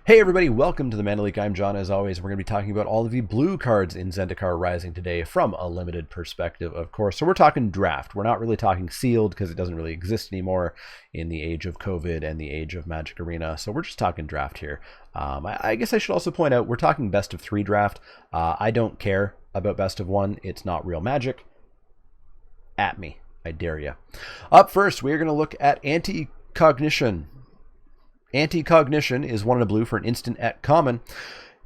Hey everybody, welcome to the Mana Leak. I'm John. As always, we're going to be talking about all of the blue cards in Zendikar Rising today from a limited perspective, of course. So we're talking draft. We're not really talking sealed because it doesn't really exist anymore in the age of COVID and the age of Magic Arena. So we're just talking draft here. I guess I should also point out we're talking best of 3 draft. I don't care about best of 1. It's not real Magic. At me. I dare you. Up first, we're going to look at Anti-Cognition. Anti-Cognition is 1 and a blue for an instant at common.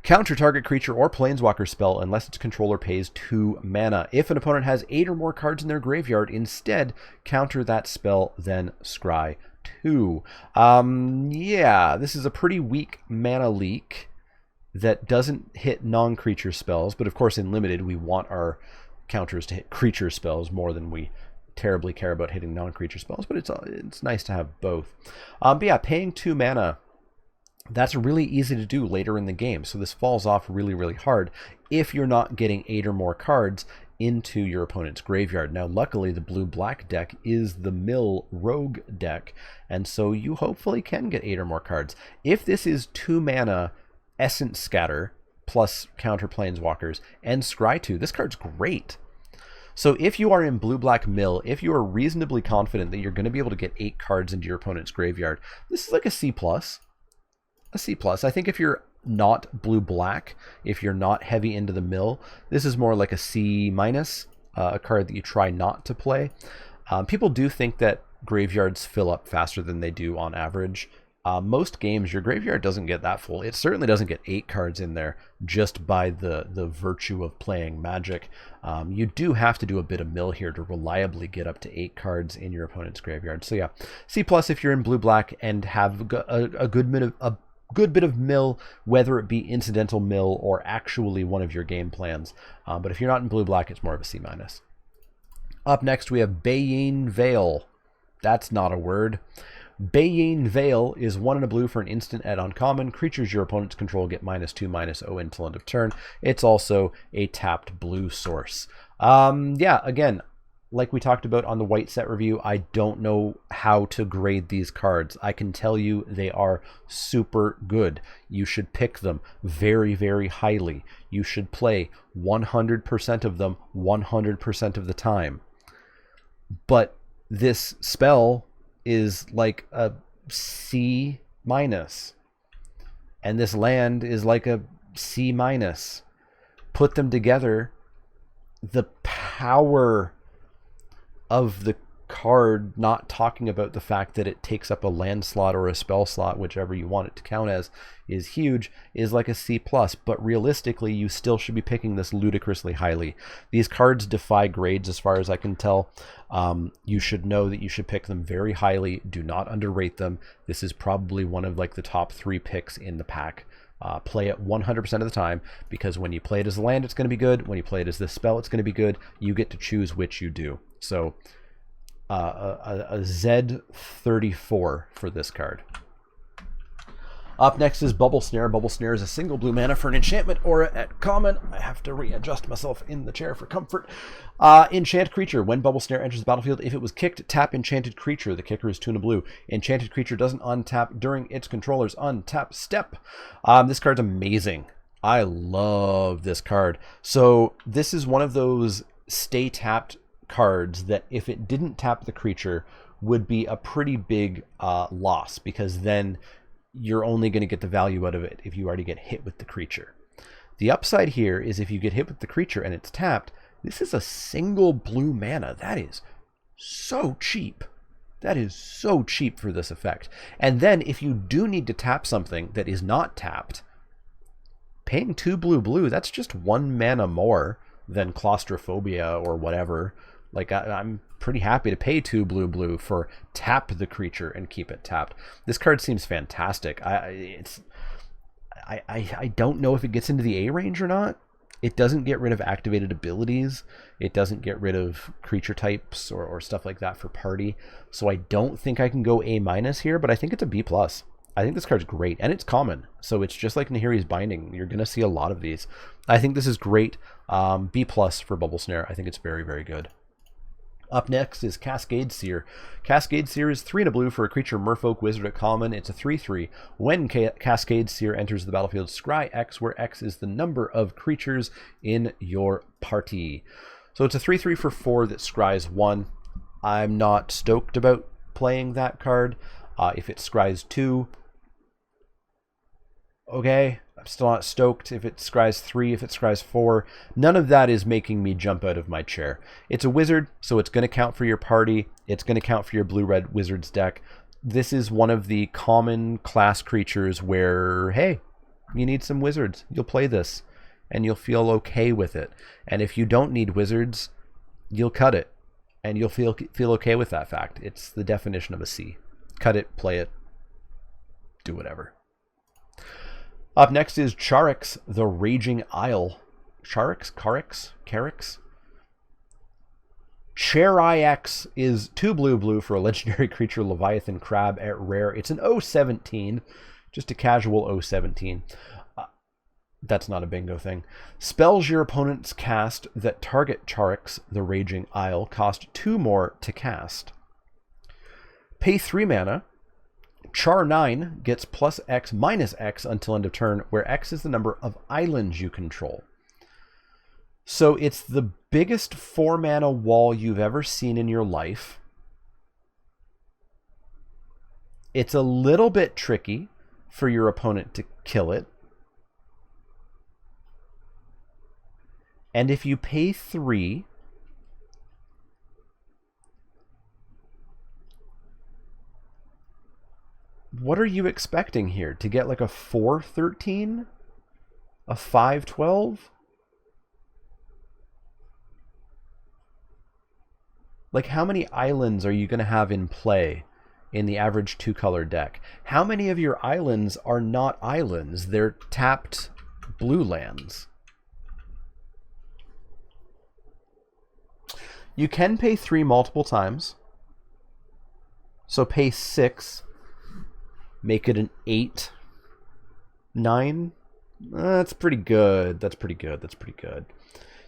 Counter target creature or planeswalker spell unless its controller pays 2 mana. If an opponent has 8 or more cards in their graveyard, instead counter that spell, then scry 2. Yeah, this is a pretty weak mana leak that doesn't hit non-creature spells, but of course in limited we want our counters to hit creature spells more than we terribly care about hitting non-creature spells, but it's nice to have both. But yeah, paying 2 mana, that's really easy to do later in the game, so this falls off really hard if you're not getting 8 or more cards into your opponent's graveyard. Now luckily the blue-black deck is the mill rogue deck, and so you hopefully can get 8 or more cards. If this is 2 mana Essence Scatter plus counter planeswalkers and scry 2, this card's great. So if you are in blue-black mill, if you are reasonably confident that you're going to be able to get 8 cards into your opponent's graveyard, this is like a C+. A C+. I think if you're not blue-black, if you're not heavy into the mill, this is more like a C-, a card that you try not to play. People do think that graveyards fill up faster than they do on average. Most games, your graveyard doesn't get that full. It certainly doesn't get 8 cards in there just by the virtue of playing Magic. You do have to do a bit of mill here to reliably get up to 8 cards in your opponent's graveyard. So yeah, C+ if you're in blue-black and have a good bit of mill, whether it be incidental mill or actually one of your game plans. But if you're not in blue-black, it's more of a C-. Up next, we have Bayane Veil. That's not a word. Bayane Veil is 1 and a blue for an instant at uncommon. Creatures your opponents control get -2/-0 until end of turn. It's also a tapped blue source. Yeah, again, like we talked about on the white set review, I don't know how to grade these cards. I can tell you they are super good. You should pick them very highly. You should play 100% of them 100% of the time. But this spell is like a C-, and this land is like a C-. Put them together, the power of the card, not talking about the fact that it takes up a land slot or a spell slot, whichever you want it to count as, is huge, is like a C+, but realistically you still should be picking this ludicrously highly. These cards defy grades as far as I can tell. You should know that you should pick them very highly. Do not underrate them. This is probably one of like the top 3 picks in the pack. Play it 100% of the time, because when you play it as a land, it's going to be good. When you play it as this spell, it's going to be good. You get to choose which you do. So a Z34 for this card. Up next is Bubble Snare. Bubble Snare is a single blue mana for an enchantment aura at common. I have to readjust myself in the chair for comfort. Enchant creature. When Bubble Snare enters the battlefield, if it was kicked, tap enchanted creature. The kicker is 2 and a blue. Enchanted creature doesn't untap during its controller's untap step. This card's amazing. I love this card. So this is one of those stay tapped cards that if it didn't tap the creature would be a pretty big loss, because then you're only going to get the value out of it if you already get hit with the creature. The upside here is if you get hit with the creature and it's tapped, this is a single blue mana. That is so cheap. That is so cheap for this effect. And then if you do need to tap something that is not tapped, paying 2 blue, that's just 1 mana more than Claustrophobia or whatever. Like, I'm pretty happy to pay 2 blue for tap the creature and keep it tapped. This card seems fantastic. I don't know if it gets into the A range or not. It doesn't get rid of activated abilities. It doesn't get rid of creature types or stuff like that for party. So I don't think I can go A- here, but I think it's a B+. I think this card's great, and it's common. So it's just like Nahiri's Binding. You're going to see a lot of these. I think this is great. B+ for Bubble Snare. I think it's very good. Up next is Cascade Seer. Cascade Seer is 3 and a blue for a creature Merfolk Wizard at common. It's a 3/3. When Cascade Seer enters the battlefield, scry X, where X is the number of creatures in your party. So it's a 3/3 for 4 that scries 1. I'm not stoked about playing that card. If it scries 2, okay. I'm still not stoked. If it scries 3, if it scries 4, none of that is making me jump out of my chair. It's a wizard, so it's going to count for your party. It's going to count for your blue-red wizards deck. This is one of the common class creatures where, hey, you need some wizards. You'll play this, and you'll feel okay with it. And if you don't need wizards, you'll cut it, and you'll feel okay with that fact. It's the definition of a C. Cut it, play it, do whatever. Up next is Charax, the Raging Isle. Charax? Charax? Charax is 2 blue for a legendary creature, Leviathan Crab at rare. It's an 0/17, just a casual 0/17. That's not a bingo thing. Spells your opponents cast that target Charax, the Raging Isle, cost 2 more to cast. Pay 3 mana. Char 9 gets plus X minus X until end of turn, where X is the number of islands you control. So it's the biggest 4 mana wall you've ever seen in your life. It's a little bit tricky for your opponent to kill it. And if you pay 3, what are you expecting here? To get like a 4/13? A 5/12? Like, how many islands are you going to have in play in the average 2-color deck? How many of your islands are not islands? They're tapped blue lands. You can pay 3 multiple times. So pay 6. Make it an 8, 9. That's pretty good. That's pretty good. That's pretty good.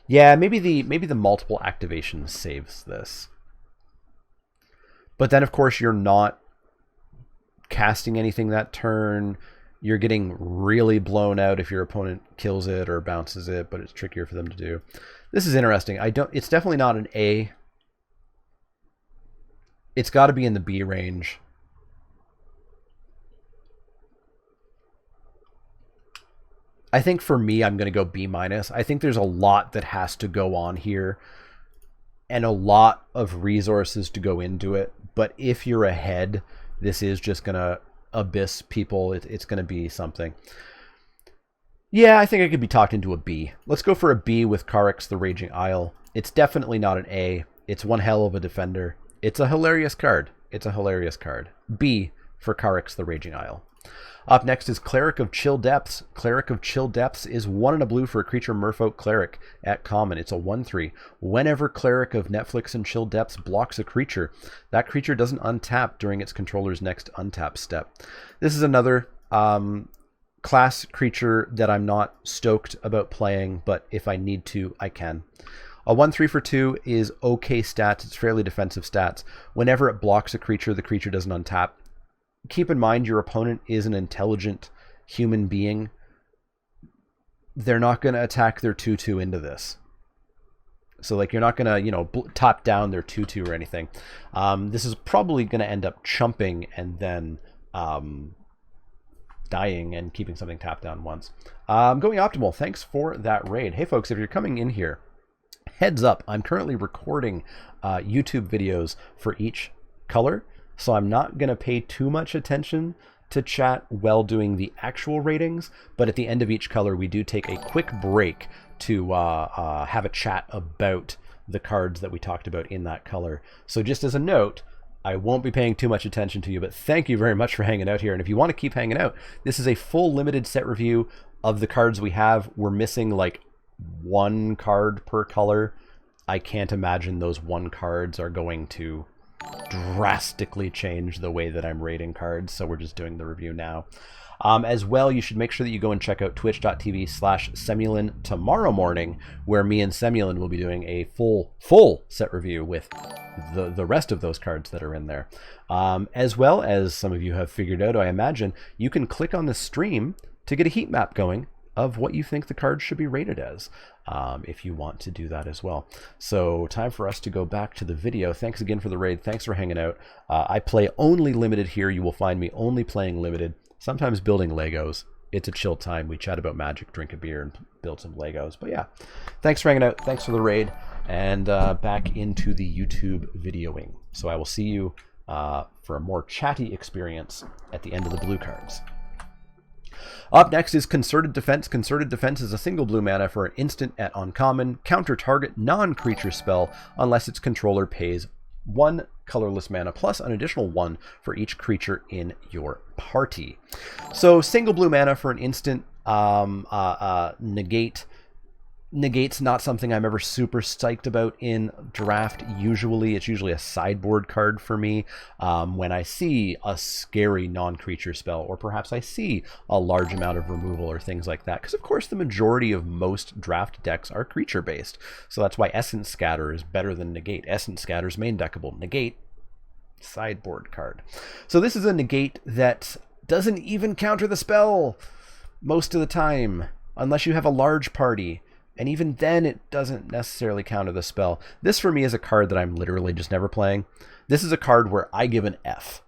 Yeah, maybe the multiple activation saves this. But then, of course, you're not casting anything that turn. You're getting really blown out if your opponent kills it or bounces it, but it's trickier for them to do. This is interesting. It's definitely not an A. It's got to be in the B range. I think for me, I'm going to go B-. I think there's a lot that has to go on here and a lot of resources to go into it. But if you're ahead, this is just going to abyss people. It's going to be something. Yeah, I think I could be talked into a B. Let's go for a B with Charax, the Raging Isle. It's definitely not an A. It's one hell of a defender. It's a hilarious card. It's a hilarious card. B for Charax, the Raging Isle. Up next is Cleric of Chill Depths. Cleric of Chill Depths is 1 and a blue for a creature Merfolk Cleric at common. It's a 1/3. Whenever Cleric of Netflix and Chill Depths blocks a creature, that creature doesn't untap during its controller's next untap step. This is another class creature that I'm not stoked about playing, but if I need to, I can. A 1/3 for 2 is okay stats. It's fairly defensive stats. Whenever it blocks a creature, the creature doesn't untap. Keep in mind your opponent is an intelligent human being. They're not going to attack their 2/2 into this. So like you're not going to, top down their 2/2 or anything. This is probably going to end up chumping and then dying and keeping something tapped down once. Going optimal. Thanks for that raid. Hey folks, if you're coming in here, heads up, I'm currently recording YouTube videos for each color. So I'm not going to pay too much attention to chat while doing the actual ratings, but at the end of each color, we do take a quick break to have a chat about the cards that we talked about in that color. So just as a note, I won't be paying too much attention to you, but thank you very much for hanging out here. And if you want to keep hanging out, this is a full limited set review of the cards we have. We're missing like 1 card per color. I can't imagine those 1 cards are going to drastically change the way that I'm rating cards, so we're just doing the review now. As well, you should make sure that you go and check out twitch.tv/Semulin tomorrow morning, where me and Semulin will be doing a full set review with the rest of those cards that are in there. As well as some of you have figured out, I imagine, you can click on the stream to get a heat map going of what you think the card should be rated as, if you want to do that as well. So time for us to go back to the video. Thanks again for the raid. Thanks for hanging out. I play only limited here. You will find me only playing limited, sometimes building Legos. It's a chill time. We chat about Magic, drink a beer, and build some Legos. But yeah, thanks for hanging out. Thanks for the raid. And back into the YouTube videoing. So I will see you for a more chatty experience at the end of the blue cards. Up next is Concerted Defense. Concerted Defense is a single blue mana for an instant at uncommon. Counter target non-creature spell unless its controller pays 1 colorless mana plus an additional 1 for each creature in your party. So single blue mana for an instant. Negate. Negate's not something I'm ever super psyched about in draft. It's usually a sideboard card for me when I see a scary non-creature spell, or perhaps I see a large amount of removal or things like that. Because of course the majority of most draft decks are creature based. So that's why Essence Scatter is better than Negate. Essence Scatter's main deckable. Negate, sideboard card. So this is a Negate that doesn't even counter the spell most of the time, unless you have a large party. And even then, it doesn't necessarily counter the spell. This, for me, is a card that I'm literally just never playing. This is a card where I give an F.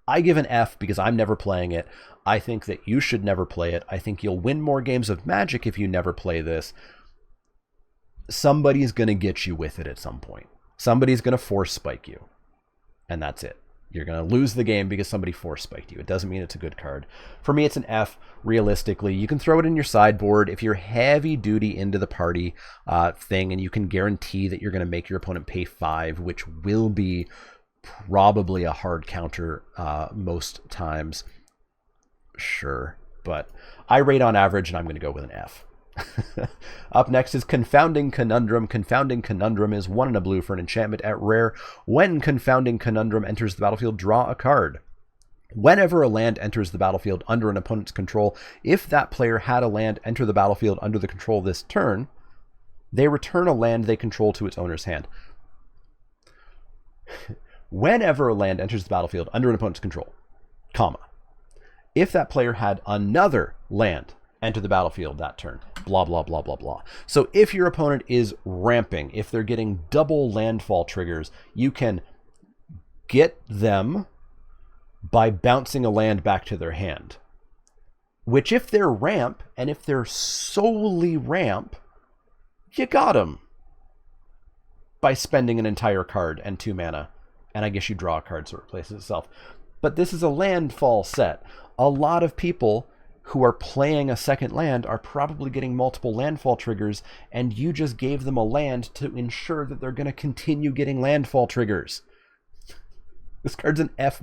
I give an F because I'm never playing it. I think that you should never play it. I think you'll win more games of Magic if you never play this. Somebody's going to get you with it at some point. Somebody's going to force spike you. And that's it. You're going to lose the game because somebody force spiked you. It doesn't mean it's a good card. For me, it's an F, realistically. You can throw it in your sideboard if you're heavy duty into the party thing, and you can guarantee that you're going to make your opponent pay 5, which will be probably a hard counter most times. Sure. But I rate on average, and I'm going to go with an F. Up next is Confounding Conundrum. Confounding Conundrum is 1 and a blue for an enchantment at rare. When Confounding Conundrum enters the battlefield, draw a card. Whenever a land enters the battlefield under an opponent's control, if that player had a land enter the battlefield under the control this turn, they return a land they control to its owner's hand. Whenever a land enters the battlefield under an opponent's control, comma, if that player had another land enter the battlefield that turn, blah, blah, blah, blah, blah. So if your opponent is ramping, if they're getting double landfall triggers, you can get them by bouncing a land back to their hand. Which, if they're ramp, and if they're solely ramp, you got them by spending an entire card and 2 mana. And I guess you draw a card so it replaces itself. But this is a landfall set. A lot of people who are playing a second land are probably getting multiple landfall triggers, and you just gave them a land to ensure that they're going to continue getting landfall triggers. This card's an F-.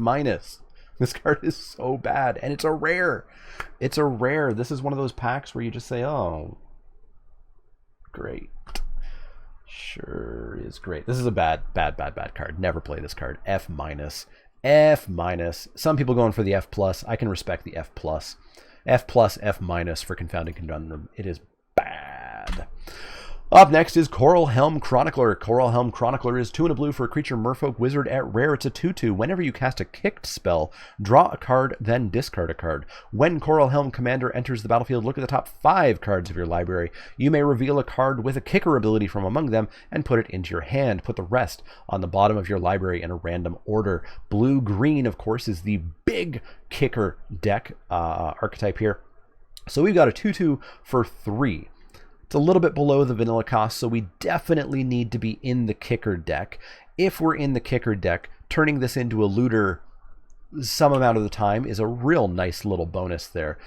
This card is so bad, and it's a rare. It's a rare. This is one of those packs where you just say, oh, great. Sure is great. This is a bad card. Never play this card. F-. F-. Some people going for the F+. I can respect the F+. F+, F- for Confounding Conundrum. It is bad. Up next is Coral Helm Chronicler. Coral Helm Chronicler is 2 and a blue for a creature Merfolk Wizard at rare. It's a 2/2. Whenever you cast a kicked spell, draw a card, then discard a card. When Coral Helm Commander enters the battlefield, look at the top 5 cards of your library. You may reveal a card with a kicker ability from among them and put it into your hand. Put the rest on the bottom of your library in a random order. Blue-green, of course, is the big kicker deck archetype here. So we've got a 2/2 for 3. It's a little bit below the vanilla cost, so we definitely need to be in the kicker deck. If we're in the kicker deck, turning this into a looter some amount of the time is a real nice little bonus there.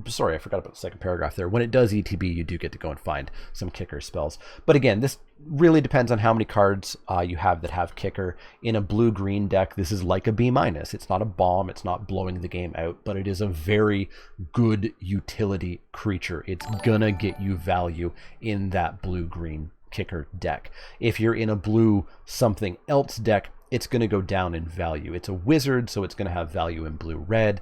Sorry, I forgot about the second paragraph there. When it does ETB, you do get to go and find some kicker spells. But again, this really depends on how many cards you have that have kicker. In a blue-green deck, this is like a B-. It's not a bomb, it's not blowing the game out, but it is a very good utility creature. It's gonna get you value in that blue-green kicker deck. If you're in a blue something else deck, it's going to go down in value. It's a wizard, so it's going to have value in blue-red.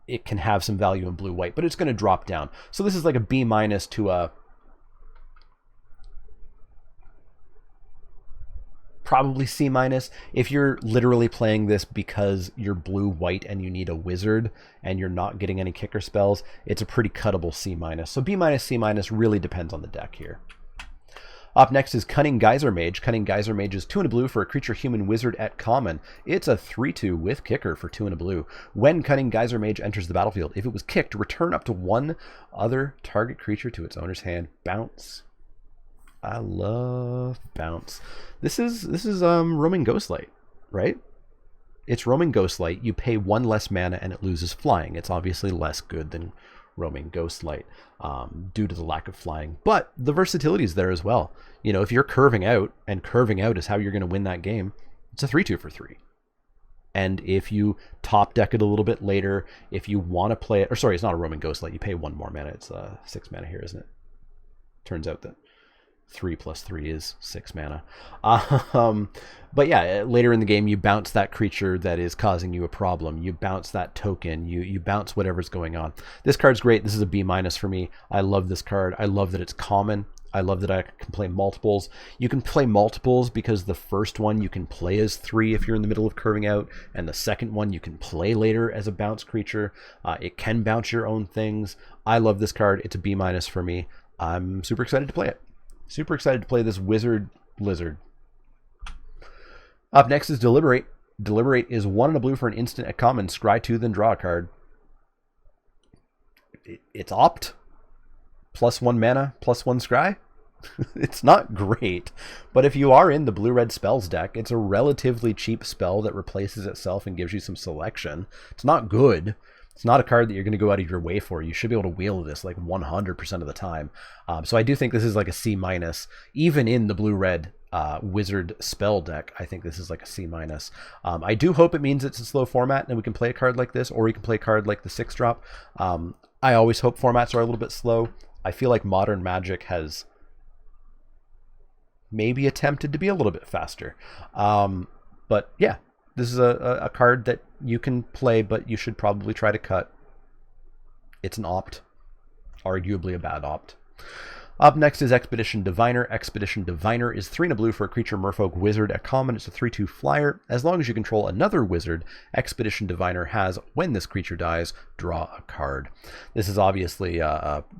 it can have some value in blue-white, but it's going to drop down. So this is like a B- to a probably C-. If you're literally playing this because you're blue-white and you need a wizard and you're not getting any kicker spells, it's a pretty cuttable C-. So B-, C- really depends on the deck here. Up next is Cunning Geyser Mage. Cunning Geyser Mage is 2 and a blue for a creature human wizard at common. It's a 3/2 with kicker for 2 and a blue. When Cunning Geyser Mage enters the battlefield, if it was kicked, return up to one other target creature to its owner's hand. Bounce. I love bounce. This is roaming Ghostlight, right? It's roaming Ghostlight. You pay 1 less mana and it loses flying. It's obviously less good than roaming Ghostlight due to the lack of flying, but the versatility is there as well. You know, if you're curving out, and curving out is how you're going to win that game, it's a 3/2 for 3. And if you top deck it a little bit later, if you want to play it, or sorry, it's not a roaming Ghostlight. You pay 1 more mana. It's 6 mana here, isn't it? Turns out that 3 + 3 is 6 mana. But yeah, later in the game, you bounce that creature that is causing you a problem. You bounce that token. You bounce whatever's going on. This card's great. This is a B- for me. I love this card. I love that it's common. I love that I can play multiples. You can play multiples because the first one you can play as 3 if you're in the middle of curving out, and the second one you can play later as a bounce creature. It can bounce your own things. I love this card. It's a B- for me. I'm super excited to play it. Super excited to play this Wizard Lizard. Up next is Deliberate. Deliberate is 1 and a blue for an instant at common. Scry 2, then draw a card. It's opt. +1 mana, +1 scry. It's not great, but if you are in the blue-red spells deck, it's a relatively cheap spell that replaces itself and gives you some selection. It's not good. It's not a card that you're going to go out of your way for. You should be able to wheel this like 100% of the time. So I do think this is like a C-. Even in the blue-red wizard spell deck, I think this is like a C-. I do hope it means it's a slow format and we can play a card like this, or we can play a card like the 6-drop. I always hope formats are a little bit slow. I feel like Modern Magic has maybe attempted to be a little bit faster. But yeah, this is a card that you can play, but you should probably try to cut. It's an opt, arguably a bad opt. Up next is Expedition Diviner. Expedition Diviner is 3 and a blue for a creature Merfolk Wizard at common. It's a 3/2 flyer. As long as you control another wizard, Expedition Diviner has, when this creature dies, draw a card. This is obviously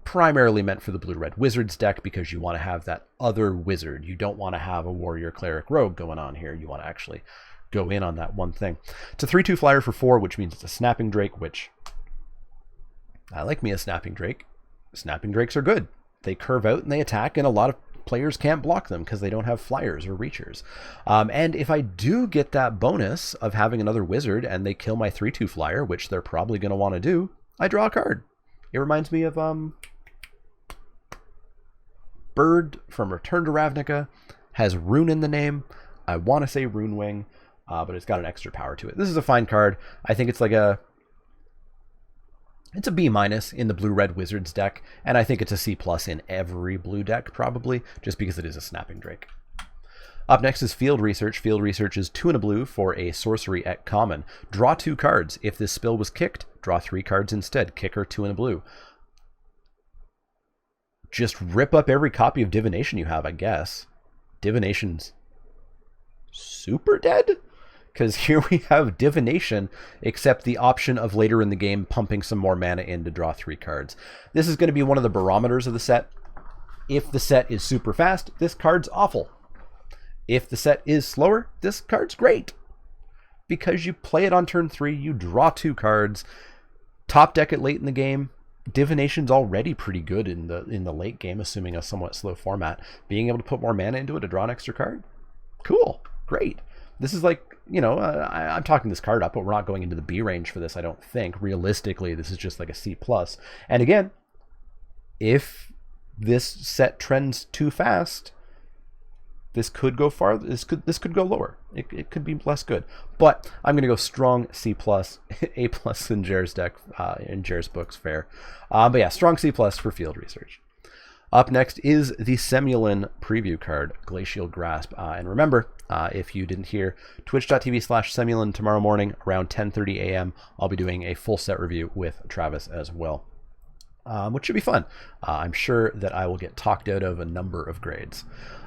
primarily meant for the blue-red wizards deck because you want to have that other wizard. You don't want to have a warrior, cleric, rogue going on here. You want to actually go in on that one thing. It's a 3/2 flyer for 4, which means it's a Snapping Drake, which I like me a Snapping Drake. Snapping Drakes are good. They curve out and they attack, and a lot of players can't block them because they don't have flyers or reachers. And if I do get that bonus of having another wizard and they kill my 3/2 flyer, which they're probably going to want to do, I draw a card. It reminds me of Bird from Return to Ravnica. Has Rune in the name. I want to say Rune Wing, but it's got an extra power to it. This is a fine card. I think it's like it's a B- in the blue-red wizards deck, and I think it's a C+ in every blue deck, probably, just because it is a Snapping Drake. Up next is Field Research. Field Research is 2 and a blue for a sorcery at common. Draw 2 cards. If this spell was kicked, draw 3 cards instead. Kicker, 2 and a blue. Just rip up every copy of Divination you have, I guess. Divination's super dead? Because here we have Divination, except the option of later in the game pumping some more mana in to draw 3 cards. This is going to be one of the barometers of the set. If the set is super fast, this card's awful. If the set is slower, this card's great. Because you play it on turn 3, you draw 2 cards, top deck it late in the game. Divination's already pretty good in the late game, assuming a somewhat slow format. Being able to put more mana into it to draw an extra card, cool, great. This is like, you know, I'm talking this card up, but we're not going into the B range for this, I don't think. Realistically, this is just like a C+. And again, if this set trends too fast, this could go far. This could go lower. It could be less good. But I'm going to go strong C+, A+ in Jair's deck, in Jair's books, fair. But yeah, strong C+ for Field Research. Up next is the Semulin preview card, Glacial Grasp. And remember, If you didn't hear, twitch.tv/Semulin tomorrow morning around 10:30 a.m. I'll be doing a full set review with Travis as well, which should be fun. I'm sure that I will get talked out of a number of grades.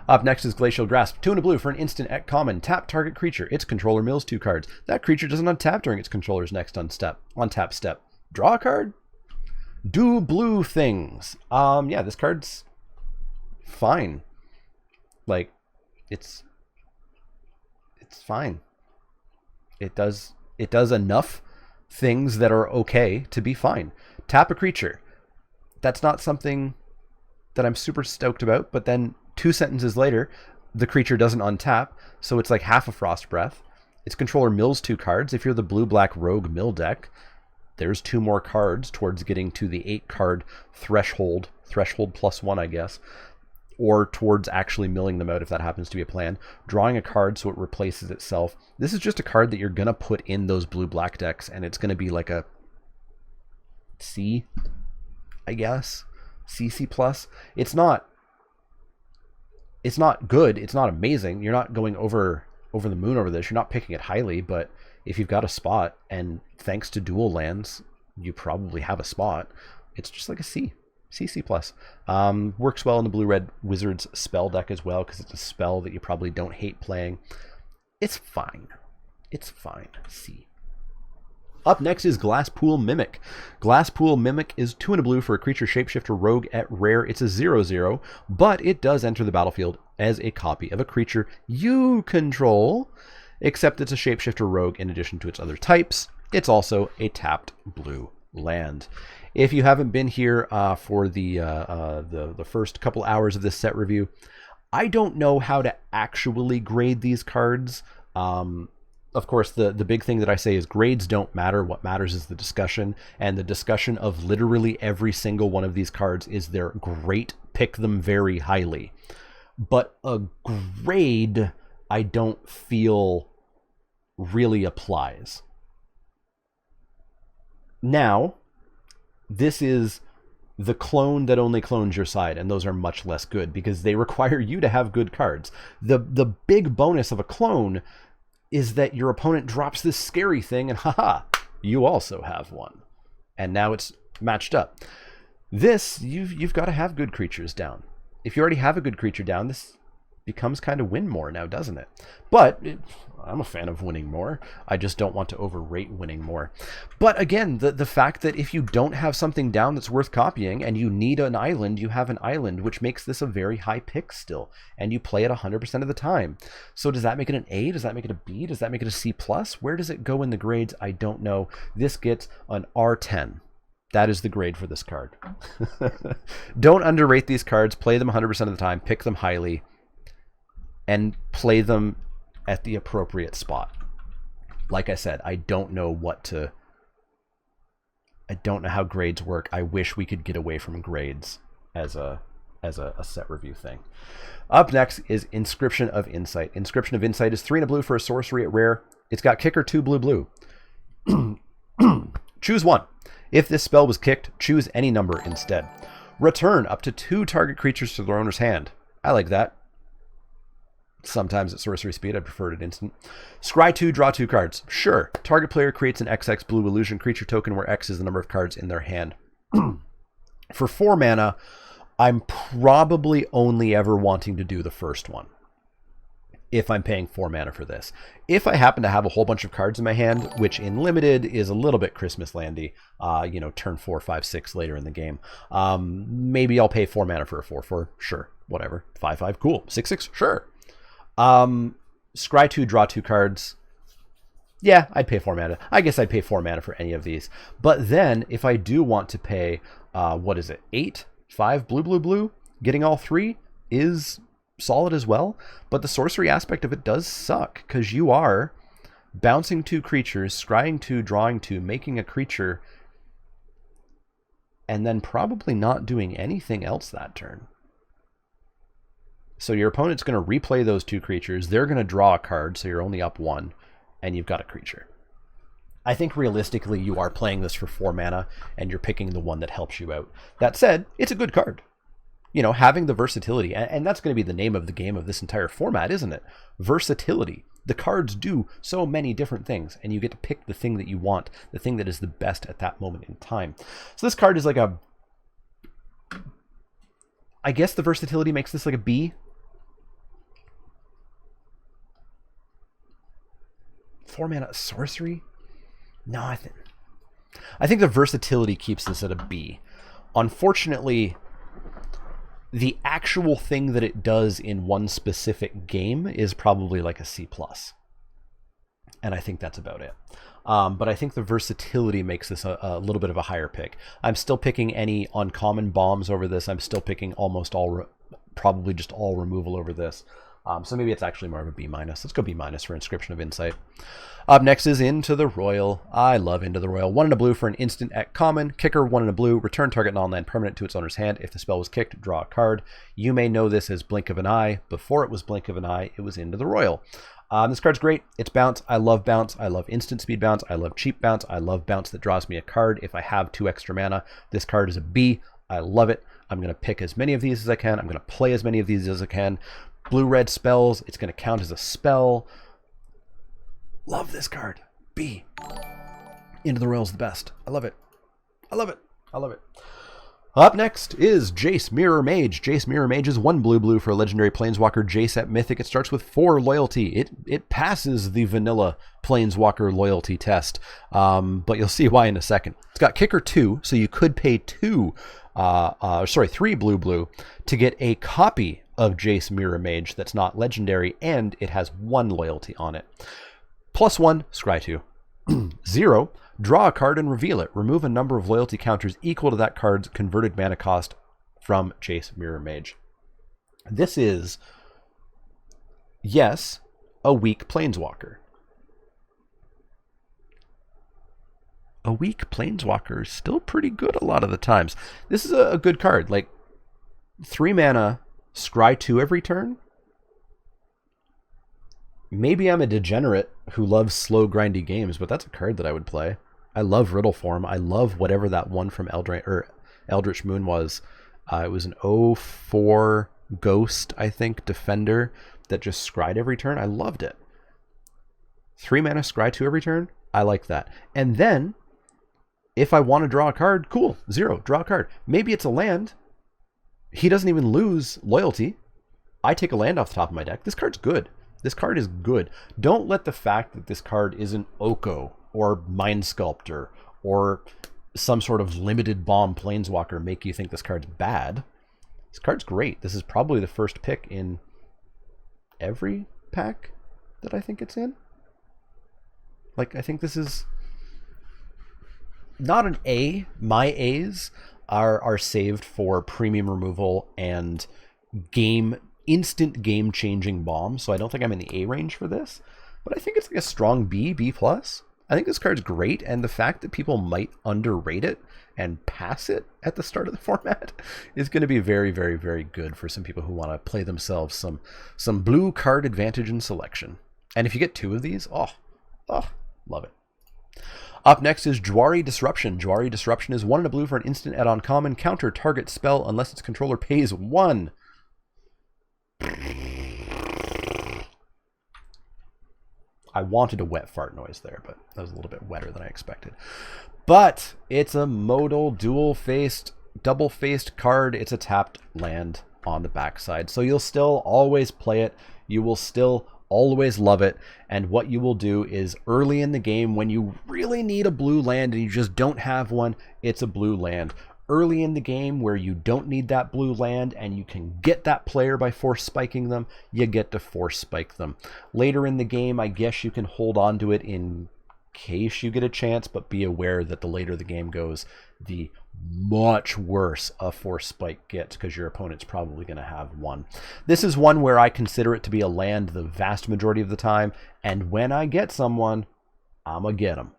Up next is Glacial Grasp. 2 and a blue for an instant at common. Tap target creature. Its controller mills 2 cards. That creature doesn't untap during its controller's next untap step. Draw a card. Do blue things. Yeah, this card's fine. Like, it's fine. It does enough things that are okay to be fine. Tap a creature. That's not something that I'm super stoked about, but then 2 sentences later, the creature doesn't untap, so it's like half a Frost Breath. Its controller mills 2 cards. If you're the blue-black rogue mill deck, there's 2 more cards towards getting to the 8-card threshold +1, I guess, or towards actually milling them out if that happens to be a plan. Drawing a card so it replaces itself. This is just a card that you're going to put in those blue-black decks, and it's going to be like a C, I guess. CC+. It's not good. It's not amazing. You're not going over the moon over this. You're not picking it highly, but if you've got a spot, and thanks to dual lands, you probably have a spot, it's just like a C. CC+. Works well in the Blue-Red Wizards spell deck as well, because it's a spell that you probably don't hate playing. It's fine. It's fine. C. Up next is Glasspool Mimic. Glasspool Mimic is 2 and a blue for a creature shapeshifter rogue at rare. It's a 0/0, but it does enter the battlefield as a copy of a creature you control, except it's a shapeshifter rogue in addition to its other types. It's also a tapped blue land. If you haven't been here for the first couple hours of this set review, I don't know how to actually grade these cards. Of course, the big thing that I say is grades don't matter. What matters is the discussion, and the discussion of literally every single one of these cards is they're great, pick them very highly. But a grade, I don't feel really applies. Now, this is the clone that only clones your side, and those are much less good because they require you to have good cards. The big bonus of a clone is that your opponent drops this scary thing and haha, you also have one. And now it's matched up. This, you've got to have good creatures down. If you already have a good creature down, this becomes kind of win more now, doesn't it? But I'm a fan of winning more. I just don't want to overrate winning more. But again, the fact that if you don't have something down that's worth copying and you need an island, you have an island, which makes this a very high pick still. And you play it 100% of the time. So does that make it an A? Does that make it a B? Does that make it a C+? Where does it go in the grades? I don't know. This gets an R10. That is the grade for this card. Don't underrate these cards. Play them 100% of the time. Pick them highly. And play them at the appropriate spot. Like I said, I don't know how grades work. I wish we could get away from grades as a set review thing. Up next is Inscription of Insight. Inscription of Insight is 3 and a blue for a sorcery at rare. It's got kicker 2 blue. Choose one. If this spell was kicked, choose any number instead. Return up to 2 target creatures to their owner's hand. I like that. Sometimes at sorcery speed, I prefer it at instant. Scry 2, draw 2 cards. Sure. Target player creates an XX blue illusion creature token where X is the number of cards in their hand. For 4 mana, I'm probably only ever wanting to do the first one. If I'm paying 4 mana for this. If I happen to have a whole bunch of cards in my hand, which in limited is a little bit Christmas landy, turn 4, 5, 6 later in the game, maybe I'll pay 4 mana for a 4/4. Sure. Whatever. 5/5. Cool. 6/6. Sure. Scry 2, draw 2 cards. Yeah, I'd pay 4 mana. I guess I'd pay 4 mana for any of these. But then, if I do want to pay, 8, 5, blue, getting all 3 is solid as well. But the sorcery aspect of it does suck, because you are bouncing 2 creatures, scrying 2, drawing 2, making a creature, and then probably not doing anything else that turn. So your opponent's going to replay those 2 creatures. They're going to draw a card, so you're only up 1, and you've got a creature. I think realistically you are playing this for 4 mana, and you're picking the one that helps you out. That said, it's a good card. having the versatility, and that's going to be the name of the game of this entire format, isn't it? Versatility. The cards do so many different things, and you get to pick the thing that you want, the thing that is the best at that moment in time. So this card is like I guess the versatility makes this like a B. 4-mana sorcery? No, I think the versatility keeps this at a B. Unfortunately, the actual thing that it does in one specific game is probably like a C+. And I think that's about it. But I think the versatility makes this a little bit of a higher pick. I'm still picking any uncommon bombs over this. I'm still picking almost all, probably just all removal over this. So maybe it's actually more of a B-. Let's go B- for Inscription of Insight. Up next is Into the Royal. I love Into the Royal. 1 and a blue for an instant at common. Kicker, 1 and a blue. Return target non-land permanent to its owner's hand. If the spell was kicked, draw a card. You may know this as Blink of an Eye. Before it was Blink of an Eye, it was Into the Royal. This card's great. It's bounce. I love bounce. I love instant speed bounce. I love cheap bounce. I love bounce that draws me a card if I have 2 extra mana. This card is a B. I love it. I'm going to pick as many of these as I can. I'm going to play as many of these as I can. Blue-red spells. It's going to count as a spell. Love this card. B. Into the Royal's the best. I love it. I love it. I love it. Up next is Jace Mirror Mage. Jace Mirror Mage is 1 blue for a legendary Planeswalker Jace at Mythic. It starts with 4 loyalty. It passes the vanilla Planeswalker loyalty test, but you'll see why in a second. It's got Kicker 2, so you could pay 3 blue to get a copy of Jace Mirror Mage that's not legendary, and it has 1 loyalty on it. +1, scry 2. 0, draw a card and reveal it. Remove a number of loyalty counters equal to that card's converted mana cost from Jace Mirror Mage. This is, yes, a weak Planeswalker. A weak Planeswalker is still pretty good a lot of the times. This is a good card. Like, 3 mana, scry 2 every turn. Maybe I'm a degenerate who loves slow, grindy games, but that's a card that I would play. I love Riddle Form. I love whatever that one from Eldritch Moon was. It was an 0/4 Ghost, I think, Defender that just scryed every turn. I loved it. 3 mana, scry 2 every turn. I like that. And then, if I want to draw a card, cool. 0, draw a card. Maybe it's a land. He doesn't even lose loyalty. I take a land off the top of my deck. This card's good. This card is good. Don't let the fact that this card isn't Oko or Mind Sculptor or some sort of limited bomb Planeswalker make you think this card's bad. This card's great. This is probably the first pick in every pack that I think it's in. Like, I think this is not an A. My A's are saved for premium removal and instant game-changing bombs, so I don't think I'm in the A range for this, but I think it's like a strong B+. I think this card's great, and the fact that people might underrate it and pass it at the start of the format is going to be very, very, very good for some people who want to play themselves some blue card advantage in selection. And if you get 2 of these, oh, love it. Up next is Juari Disruption. Juari Disruption is 1 and a blue for an instant add-on common. Counter target spell unless its controller pays 1. I wanted a wet fart noise there, but that was a little bit wetter than I expected. But it's a modal dual-faced, double-faced card. It's a tapped land on the backside. So you'll still always play it. You will still always love it. And what you will do is early in the game when you really need a blue land and you just don't have one, it's a blue land. Early in the game where you don't need that blue land and you can get that player by force spiking them, you get to force spike them. Later in the game, I guess you can hold on to it in case you get a chance, but be aware that the later the game goes, the much worse a force spike gets because your opponent's probably going to have one. This is one where I consider it to be a land the vast majority of the time, and when I get someone, I'm going to get them.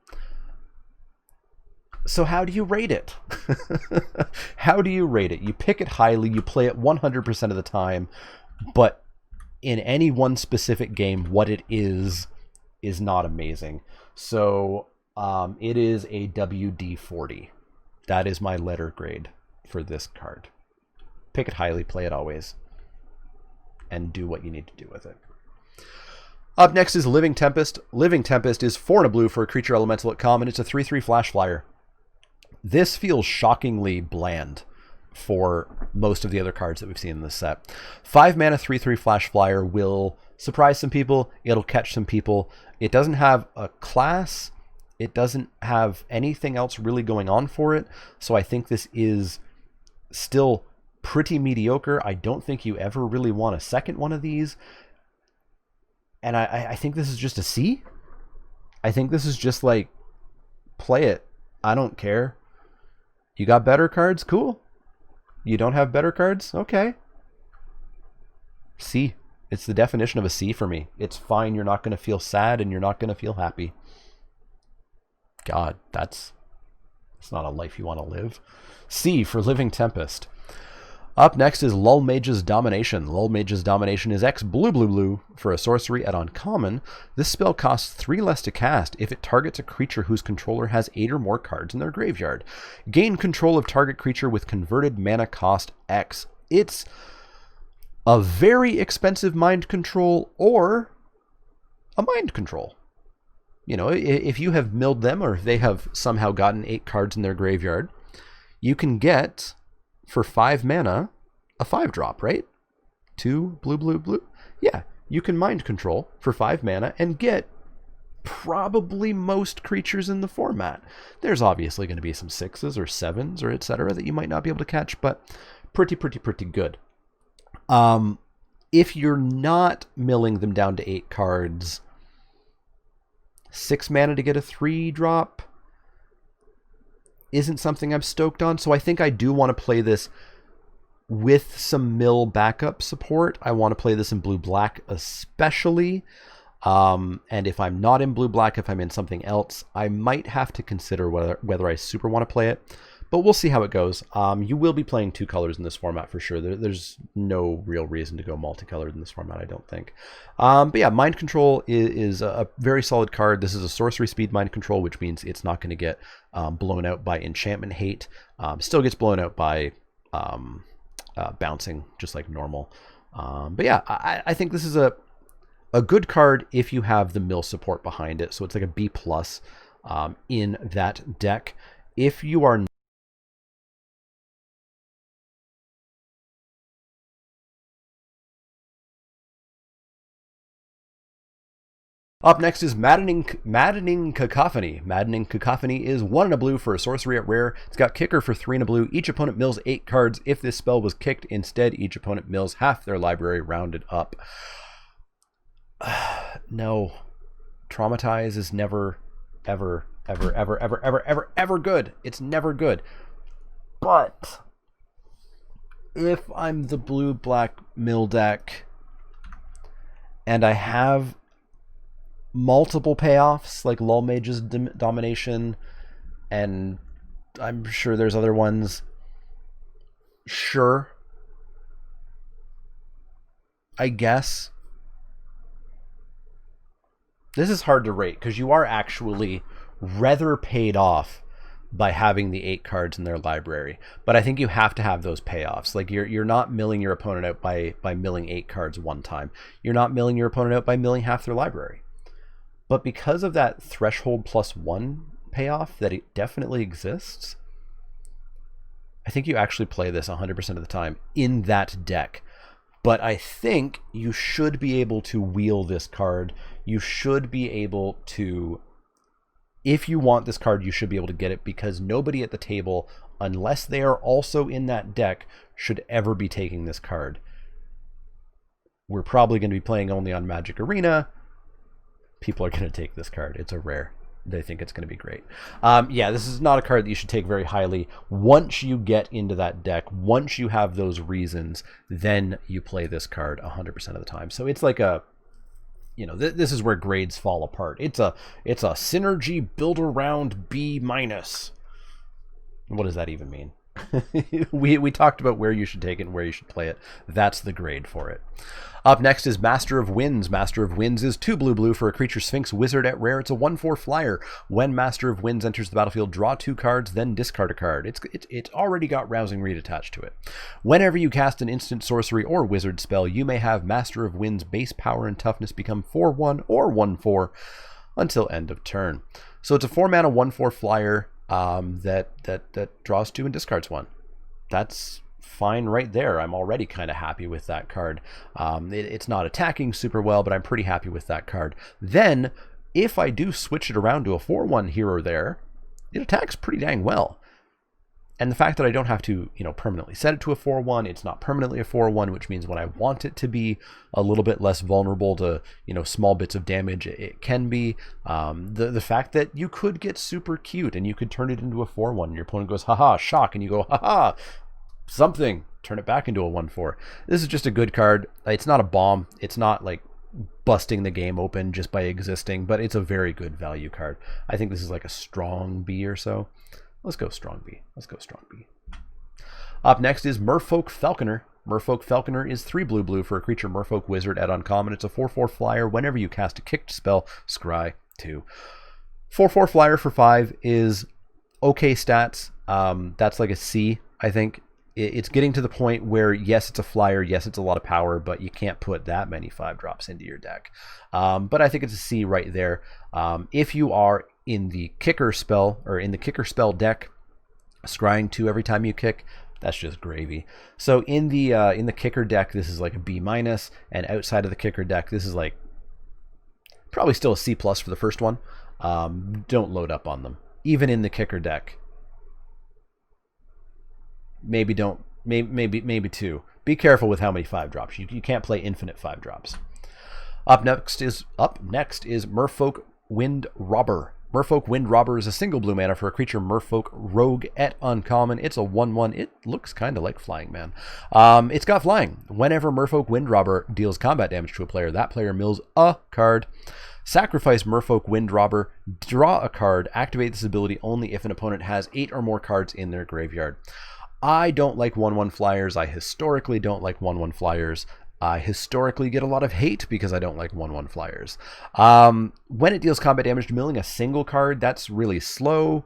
So how do you rate it? How do you rate it? You pick it highly, you play it 100% of the time, but in any one specific game, what it is not amazing. So it is a WD-40. That is my letter grade for this card. pick it highly, play it always, and do what you need to do with it. Up next is Living Tempest. Living Tempest is 4 and a blue for a creature elemental at common. It's a 3/3 flash flyer. This feels shockingly bland for most of the other cards that we've seen in this set. 5 mana 3/3 flash flyer will surprise some people. It'll catch some people. It doesn't have a class. It doesn't have anything else really going on for it. So I think this is still pretty mediocre. I don't think you ever really want a second one of these. And I think this is just a C. I think this is just like, play it. I don't care. You got better cards? Cool. You don't have better cards? Okay. C. It's the definition of a C for me. It's fine. You're not going to feel sad and you're not going to feel happy. God, that's not a life you want to live. C for Living Tempest. Up next is Lull Mage's Domination. Lull Mage's Domination is X blue for a sorcery at uncommon. This spell costs 3 less to cast if it targets a creature whose controller has 8 or more cards in their graveyard. Gain control of target creature with converted mana cost X. It's a very expensive mind control or a mind control. You know, if you have milled them or if they have somehow gotten 8 cards in their graveyard, you can get, for 5 mana, a 5-drop, right? 2 blue. Yeah, you can mind control for 5 mana and get probably most creatures in the format. There's obviously going to be some 6s or 7s or etc. that you might not be able to catch, but pretty good. If you're not milling them down to 8 cards, 6 mana to get a 3-drop isn't something I'm stoked on. So I think I do want to play this with some mill backup support. I want to play this in blue-black especially. And if I'm not in blue-black, if I'm in something else, I might have to consider whether I super want to play it. But we'll see how it goes. You will be playing 2 colors in this format for sure. There's no real reason to go multicolored in this format, I don't think. But yeah, Mind Control is a very solid card. This is a sorcery speed Mind Control, which means it's not going to get blown out by enchantment hate. Still gets blown out by bouncing, just like normal. But yeah, I think this is a good card if you have the mill support behind it. So it's like a B+ in that deck. If you are Up next is Maddening Cacophony. Maddening Cacophony is 1 and a blue for a sorcery at rare. It's got kicker for 3 and a blue. Each opponent mills 8 cards. If this spell was kicked, instead, each opponent mills half their library rounded up. No. Traumatize is never, ever good. It's never good. But if I'm the blue-black mill deck and I have multiple payoffs like Lull Mage's Domination, and I'm sure there's other ones, sure, I guess. This is hard to rate because you are actually rather paid off by having the 8 cards in their library, but I think you have to have those payoffs. Like you're not milling your opponent out by milling 8 cards one time. You're not milling your opponent out by milling half their library. But because of that threshold +1 payoff that it definitely exists, I think you actually play this 100% of the time in that deck. But I think you should be able to wheel this card. You should be able to, if you want this card, you should be able to get it, because nobody at the table, unless they are also in that deck, should ever be taking this card. We're probably going to be playing only on Magic Arena. People are going to take this card. It's a rare. They think it's going to be great. Yeah, this is not a card that you should take very highly. Once you get into that deck, once you have those reasons, then you play this card 100% of the time. So it's like a, you know, this is where grades fall apart. It's a synergy build around B-. What does that even mean? we talked about where you should take it and where you should play it. That's the grade for it. Up next is Master of Winds. Master of Winds is 2 blue for a creature Sphinx Wizard at rare. It's a 1/4 flyer. When Master of Winds enters the battlefield, draw 2 cards, then discard a card. It's already got Rousing Reed attached to it. Whenever you cast an instant sorcery or wizard spell, you may have Master of Winds base power and toughness become 4/1 or 1/4 until end of turn. So it's a 4-mana 1/4 flyer that draws 2 and discards 1. That's fine right there. I'm already kind of happy with that card. It's not attacking super well, but I'm pretty happy with that card. Then, if I do switch it around to a 4/1 here or there, it attacks pretty dang well. And the fact that I don't have to, permanently set it to a 4/1, it's not permanently a 4/1, which means when I want it to be a little bit less vulnerable to, small bits of damage, it can be. The fact that you could get super cute and you could turn it into a 4/1, and your opponent goes, haha, shock, and you go, haha, something, turn it back into a 1/4. This is just a good card. It's not a bomb. It's not like busting the game open just by existing, but it's a very good value card. I think this is like a strong B or so. Let's go strong B. Up next is Merfolk Falconer. Merfolk Falconer is 3 blue for a creature Merfolk Wizard at uncommon. It's a 4/4 flyer. Whenever you cast a kicked spell, scry 2. 4/4 flyer for 5 is okay stats. That's like a C, I think. It's getting to the point where, yes, it's a flyer, yes, it's a lot of power, but you can't put that many 5-drops into your deck. But I think it's a C right there. If you are in the kicker spell, or in the kicker spell deck, scrying 2 every time you kick, that's just gravy. So in the kicker deck, this is like a B-, and outside of the kicker deck, this is like probably still a C+ for the first one. Don't load up on them. Even in the kicker deck, maybe 2. Be careful with how many 5-drops. You can't play infinite 5-drops. Up next is Merfolk Wind Robber. Merfolk Wind Robber is a single blue mana for a creature Merfolk Rogue at uncommon. It's a 1/1. It looks kind of like flying, man. It's got flying. Whenever Merfolk Wind Robber deals combat damage to a player, that player mills a card. Sacrifice Merfolk Wind Robber, draw a card, activate this ability only if an opponent has 8 or more cards in their graveyard. I don't like 1/1 flyers. I historically don't like 1/1 flyers. I historically get a lot of hate because I don't like 1/1 flyers. When it deals combat damage, milling a single card, that's really slow.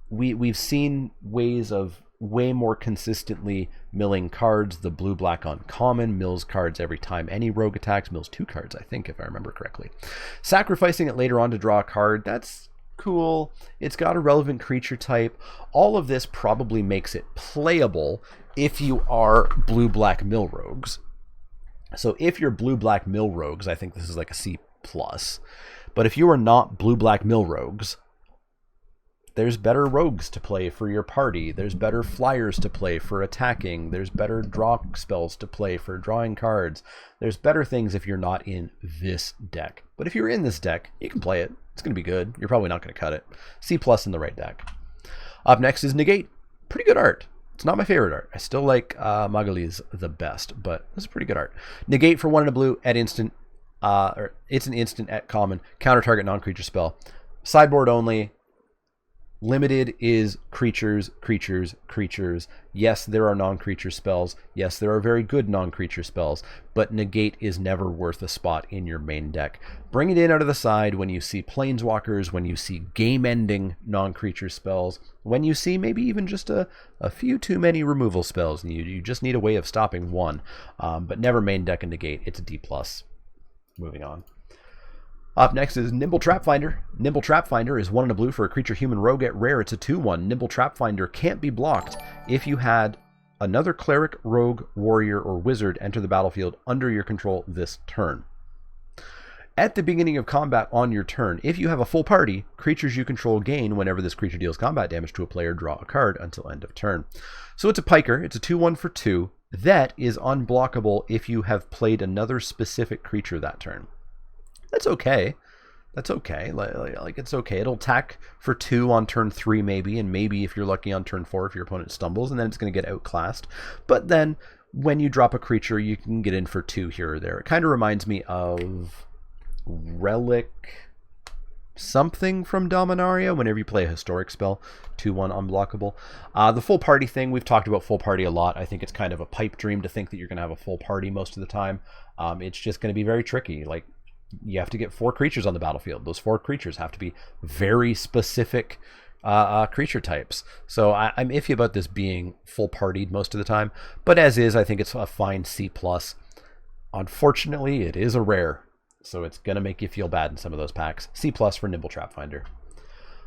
We've seen ways of way more consistently milling cards. The blue-black uncommon mills cards every time any rogue attacks. Mills 2 cards, I think, if I remember correctly. Sacrificing it later on to draw a card, that's cool. It's got a relevant creature type. All of this probably makes it playable if you are blue-black mill rogues. So if you're blue-black mill rogues, I think this is like a C+. But if you are not blue-black mill rogues, there's better rogues to play for your party. There's better flyers to play for attacking. There's better draw spells to play for drawing cards. There's better things if you're not in this deck. But if you're in this deck, you can play it. It's going to be good. You're probably not going to cut it. C+ in the right deck. Up next is Negate. Pretty good art. It's not my favorite art. I still like Magali's the best, but this is pretty good art. Negate for 1 and a blue at instant. It's an instant at common. Counter target non-creature spell. Sideboard only. Limited is creatures. Yes, there are non-creature spells. Yes, there are very good non-creature spells, but Negate is never worth a spot in your main deck. Bring it in out of the side when you see planeswalkers, when you see game-ending non-creature spells, when you see maybe even just a few too many removal spells, and you just need a way of stopping one, but never main deck and Negate. It's a D+. Moving on. Up next is Nimble Trapfinder. Nimble Trapfinder is 1 and a blue for a creature human rogue at rare. It's a 2/1. Nimble Trapfinder can't be blocked if you had another cleric, rogue, warrior, or wizard enter the battlefield under your control this turn. At the beginning of combat on your turn, if you have a full party, creatures you control gain whenever this creature deals combat damage to a player, draw a card until end of turn. So it's a piker. It's a 2/1 for 2. That is unblockable if you have played another specific creature that turn. That's okay. That's okay. Like it's okay. It'll attack for 2 on turn 3 maybe, and maybe if you're lucky on turn 4 if your opponent stumbles, and then it's going to get outclassed. But then when you drop a creature, you can get in for 2 here or there. It kind of reminds me of Relic something from Dominaria whenever you play a historic spell, 2/1 unblockable. The full party thing, we've talked about full party a lot. I think it's kind of a pipe dream to think that you're going to have a full party most of the time. It's just going to be very tricky. Like, you have to get 4 creatures on the battlefield. Those 4 creatures have to be very specific creature types. So I'm iffy about this being full partied most of the time, but as is, I think it's a fine C+. Unfortunately, it is a rare, so it's going to make you feel bad in some of those packs. C+ for Nimble Trapfinder.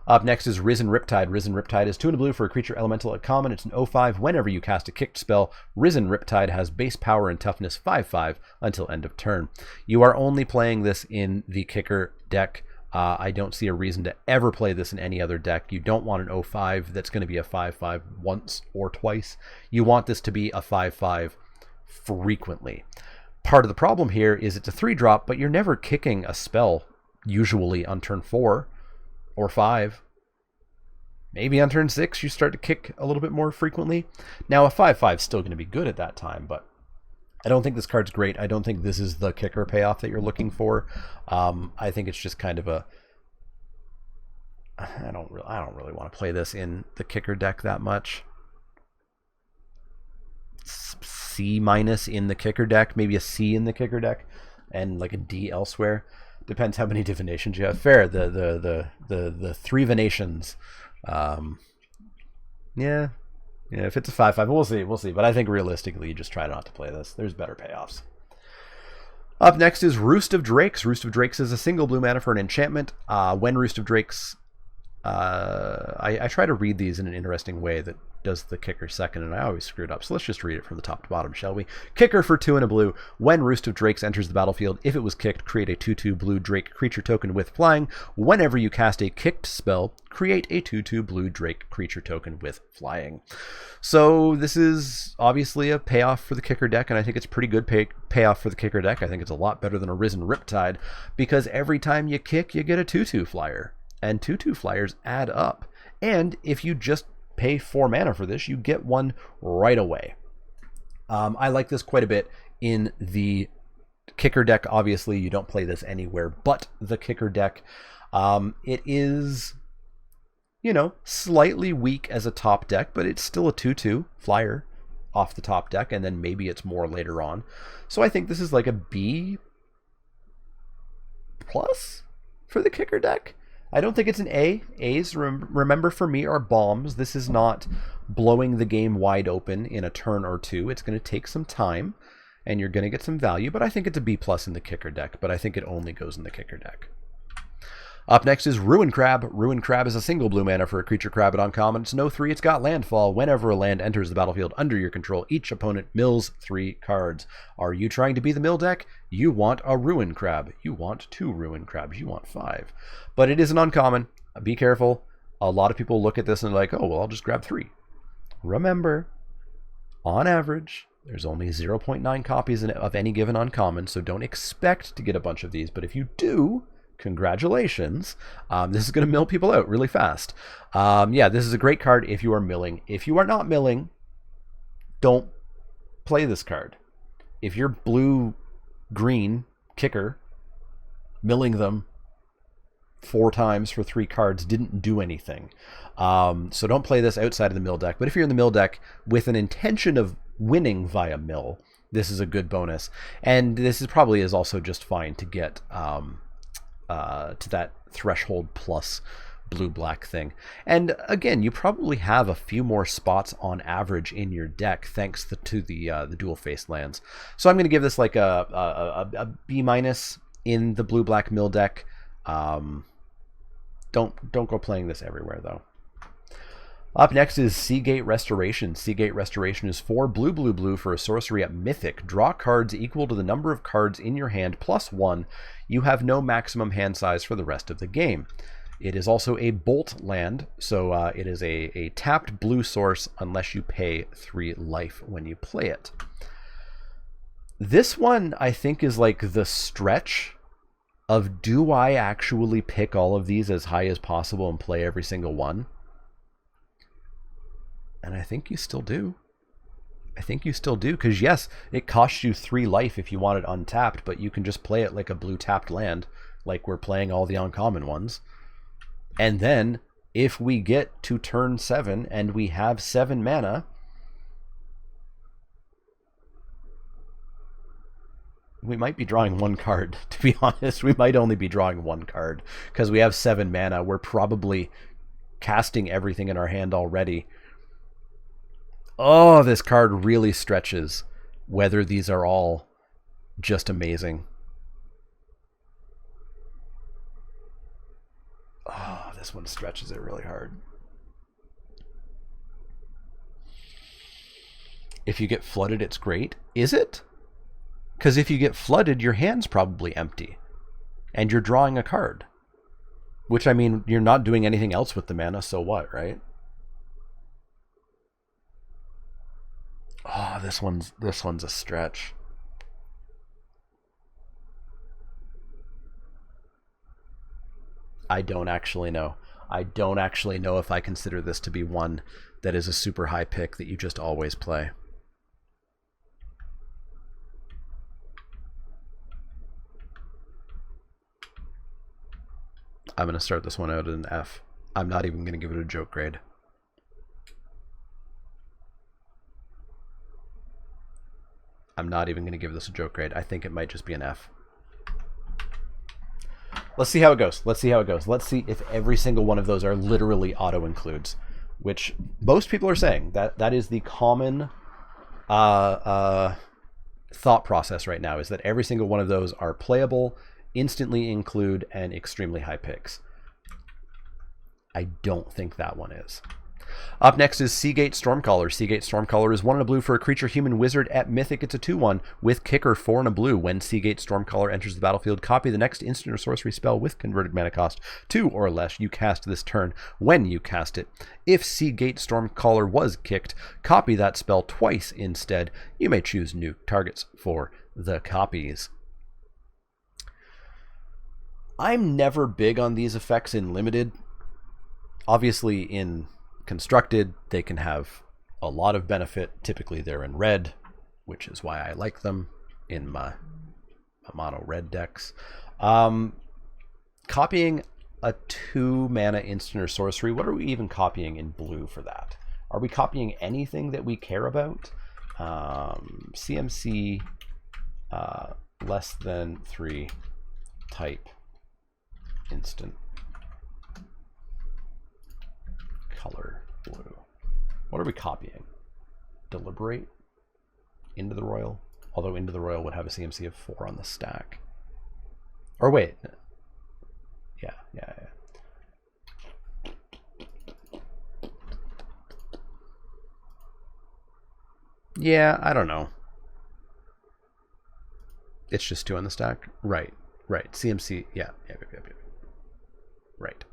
Up next is Risen Riptide. Risen Riptide is 2 and a blue for a creature elemental at common. It's an 0/5. Whenever you cast a kicked spell, Risen Riptide has base power and toughness 5/5 until end of turn. You are only playing this in the kicker deck. I don't see a reason to ever play this in any other deck. You don't want an 0/5 that's going to be a 5/5 once or twice. You want this to be a 5/5 frequently. Part of the problem here is it's a 3-drop, but you're never kicking a spell usually on turn 4 or 5. Maybe on turn 6 you start to kick a little bit more frequently. Now a 5/5 is still going to be good at that time, but I don't think this card's great. I don't think this is the kicker payoff that you're looking for. I think it's just kind of a... I don't really want to play this in the kicker deck that much. C- in the kicker deck, maybe a C in the kicker deck, and like a D elsewhere. Depends how many divinations you have. Fair, the 3 Venations. Yeah, if it's a 5/5, we'll see. But I think realistically, you just try not to play this. There's better payoffs. Up next is Roost of Drakes. Roost of Drakes is a single blue mana for an enchantment. When Roost of Drakes... I try to read these in an interesting way that does the kicker second, and I always screw it up. So let's just read it from the top to bottom, shall we? Kicker for 2 and a blue. When Roost of Drakes enters the battlefield, if it was kicked, create a 2/2 blue Drake creature token with flying. Whenever you cast a kicked spell, create a 2/2 blue Drake creature token with flying. So this is obviously a payoff for the kicker deck, and I think it's pretty good payoff for the kicker deck. I think it's a lot better than a Risen Riptide, because every time you kick, you get a 2/2 flyer. And 2/2 flyers add up. And if you just pay 4 mana for this, you get one right away. I like this quite a bit in the kicker deck. Obviously, you don't play this anywhere but the kicker deck. It is, slightly weak as a top deck, but it's still a 2/2 flyer off the top deck, and then maybe it's more later on. So I think this is like a B+ for the kicker deck. I don't think it's an A. A's, remember, for me, are bombs. This is not blowing the game wide open in a turn or 2. It's going to take some time, and you're going to get some value, but I think it's a B+ in the kicker deck, but I think it only goes in the kicker deck. Up next is Ruin Crab. Ruin Crab is a single blue mana for a creature crab at uncommon. It's an 0/3. It's got landfall. Whenever a land enters the battlefield under your control, each opponent mills 3 cards. Are you trying to be the mill deck? You want a Ruin Crab. You want 2 Ruin Crabs. You want 5. But it is an uncommon. Be careful. A lot of people look at this and are like, oh, well, I'll just grab 3. Remember, on average, there's only 0.9 copies of any given uncommon, so don't expect to get a bunch of these. But if you do... congratulations. This is going to mill people out really fast. Yeah, this is a great card if you are milling. If you are not milling, don't play this card. If you're blue-green kicker, milling them 4 times for 3 cards didn't do anything. So don't play this outside of the mill deck. But if you're in the mill deck with an intention of winning via mill, this is a good bonus. And this is probably is also just fine to get... to that threshold plus blue-black thing. And again, you probably have a few more spots on average in your deck thanks to the dual-faced lands. So I'm going to give this like a B- in the blue-black mill deck. Don't go playing this everywhere, though. Up next is Seagate Restoration. Seagate Restoration is 4 blue for a sorcery at Mythic. Draw cards equal to the number of cards in your hand plus 1. You have no maximum hand size for the rest of the game. It is also a bolt land, so it is a tapped blue source unless you pay 3 life when you play it. This one, I think, is like the stretch of, do I actually pick all of these as high as possible and play every single one? And I think you still do. I think you still do, because yes, it costs you 3 life if you want it untapped, but you can just play it like a blue tapped land, like we're playing all the uncommon ones. And then if we get to turn 7 and we have 7 mana, we might be drawing 1 card, to be honest. We might only be drawing 1 card because we have 7 mana. We're probably casting everything in our hand already. Oh, this card really stretches whether these are all just amazing. Oh, this one stretches it really hard. If you get flooded, it's great. Is it? Because if you get flooded, your hand's probably empty. And you're drawing a card. Which, I mean, you're not doing anything else with the mana, so what, right? Oh, this one's a stretch. I don't actually know. I don't actually know if I consider this to be one that is a super high pick that you just always play. I'm going to start this one out at an F. I'm not even going to give it a joke grade. I'm not even going to give this a joke grade. I think it might just be an F. Let's see how it goes. Let's see how it goes. Let's see if every single one of those are literally auto-includes, which most people are saying. That is the common thought process right now, is that every single one of those are playable, instantly include, and extremely high picks. I don't think that one is. Up next is Seagate Stormcaller. Seagate Stormcaller is 1 and a blue for a creature human wizard. At Mythic, it's a 2/1 with kicker 4 and a blue. When Seagate Stormcaller enters the battlefield, copy the next instant or sorcery spell with converted mana cost 2 or less you cast this turn when you cast it. If Seagate Stormcaller was kicked, copy that spell twice instead. You may choose new targets for the copies. I'm never big on these effects in Limited. Obviously, in Constructed, they can have a lot of benefit. Typically, they're in red, which is why I like them in my mono red decks. Copying a 2 mana instant or sorcery, what are we even copying in blue for that? Are we copying anything that we care about? CMC less than 3 type instant color blue. What are we copying? Deliberate? Into the Royal? Although Into the Royal would have a CMC of 4 on the stack. Or wait. Yeah. Yeah, I don't know. It's just 2 on the stack? Right. CMC, yeah. Right.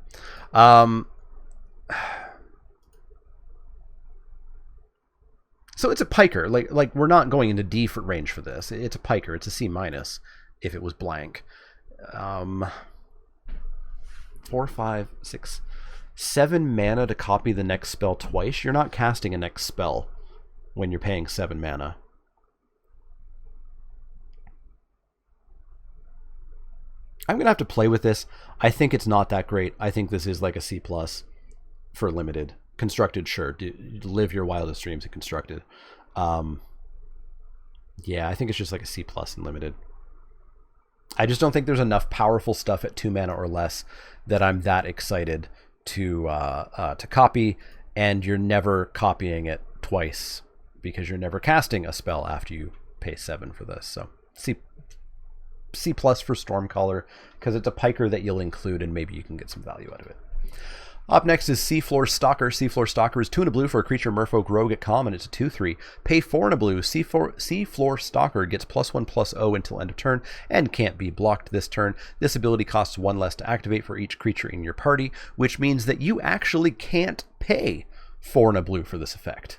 So it's a piker. Like we're not going into D for range for this. It's a piker. It's a C- if it was blank. 4, 5, 6, 7 mana to copy the next spell twice. You're not casting a next spell when you're paying 7 mana. I'm gonna have to play with this. I think it's not that great. I think this is like a C+ for Limited. Constructed, sure. Live your wildest dreams in Constructed. Yeah, I think it's just like a C+ in Limited. I just don't think there's enough powerful stuff at 2 mana or less that I'm that excited to copy, and you're never copying it twice because you're never casting a spell after you pay 7 for this. So C+ for Stormcaller, because it's a piker that you'll include and maybe you can get some value out of it. Up next is Seafloor Stalker. Seafloor Stalker is 2 and a blue for a creature Merfolk Rogue at common. It's a 2/3. Pay 4 and a blue. Seafloor Stalker gets +1/+0 until end of turn and can't be blocked this turn. This ability costs 1 less to activate for each creature in your party, which means that you actually can't pay 4 and a blue for this effect.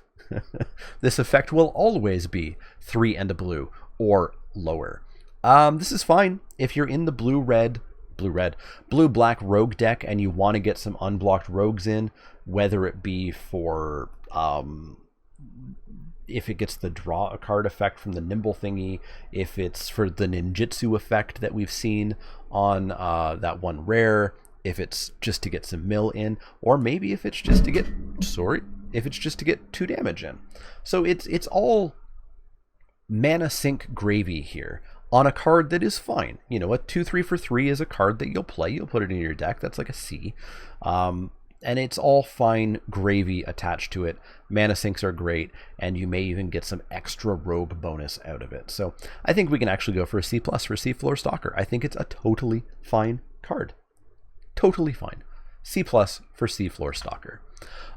This effect will always be 3 and a blue or lower. This is fine if you're in the blue-black rogue deck and you want to get some unblocked rogues in, whether it be for if it gets the draw a card effect from the Nimble thingy, if it's for the ninjutsu effect that we've seen on that one rare, if it's just to get some mill in, or maybe if it's just to get, if it's just to get 2 damage in. So it's all mana sink gravy here on a card that is fine. You know, a 2/3 for 3 is a card that you'll play. You'll put it in your deck. That's like a C. And it's all fine gravy attached to it. Mana sinks are great, and you may even get some extra rogue bonus out of it. So I think we can actually go for a C+ for Seafloor Stalker. I think it's a totally fine card. Totally fine. C+ for Seafloor Stalker.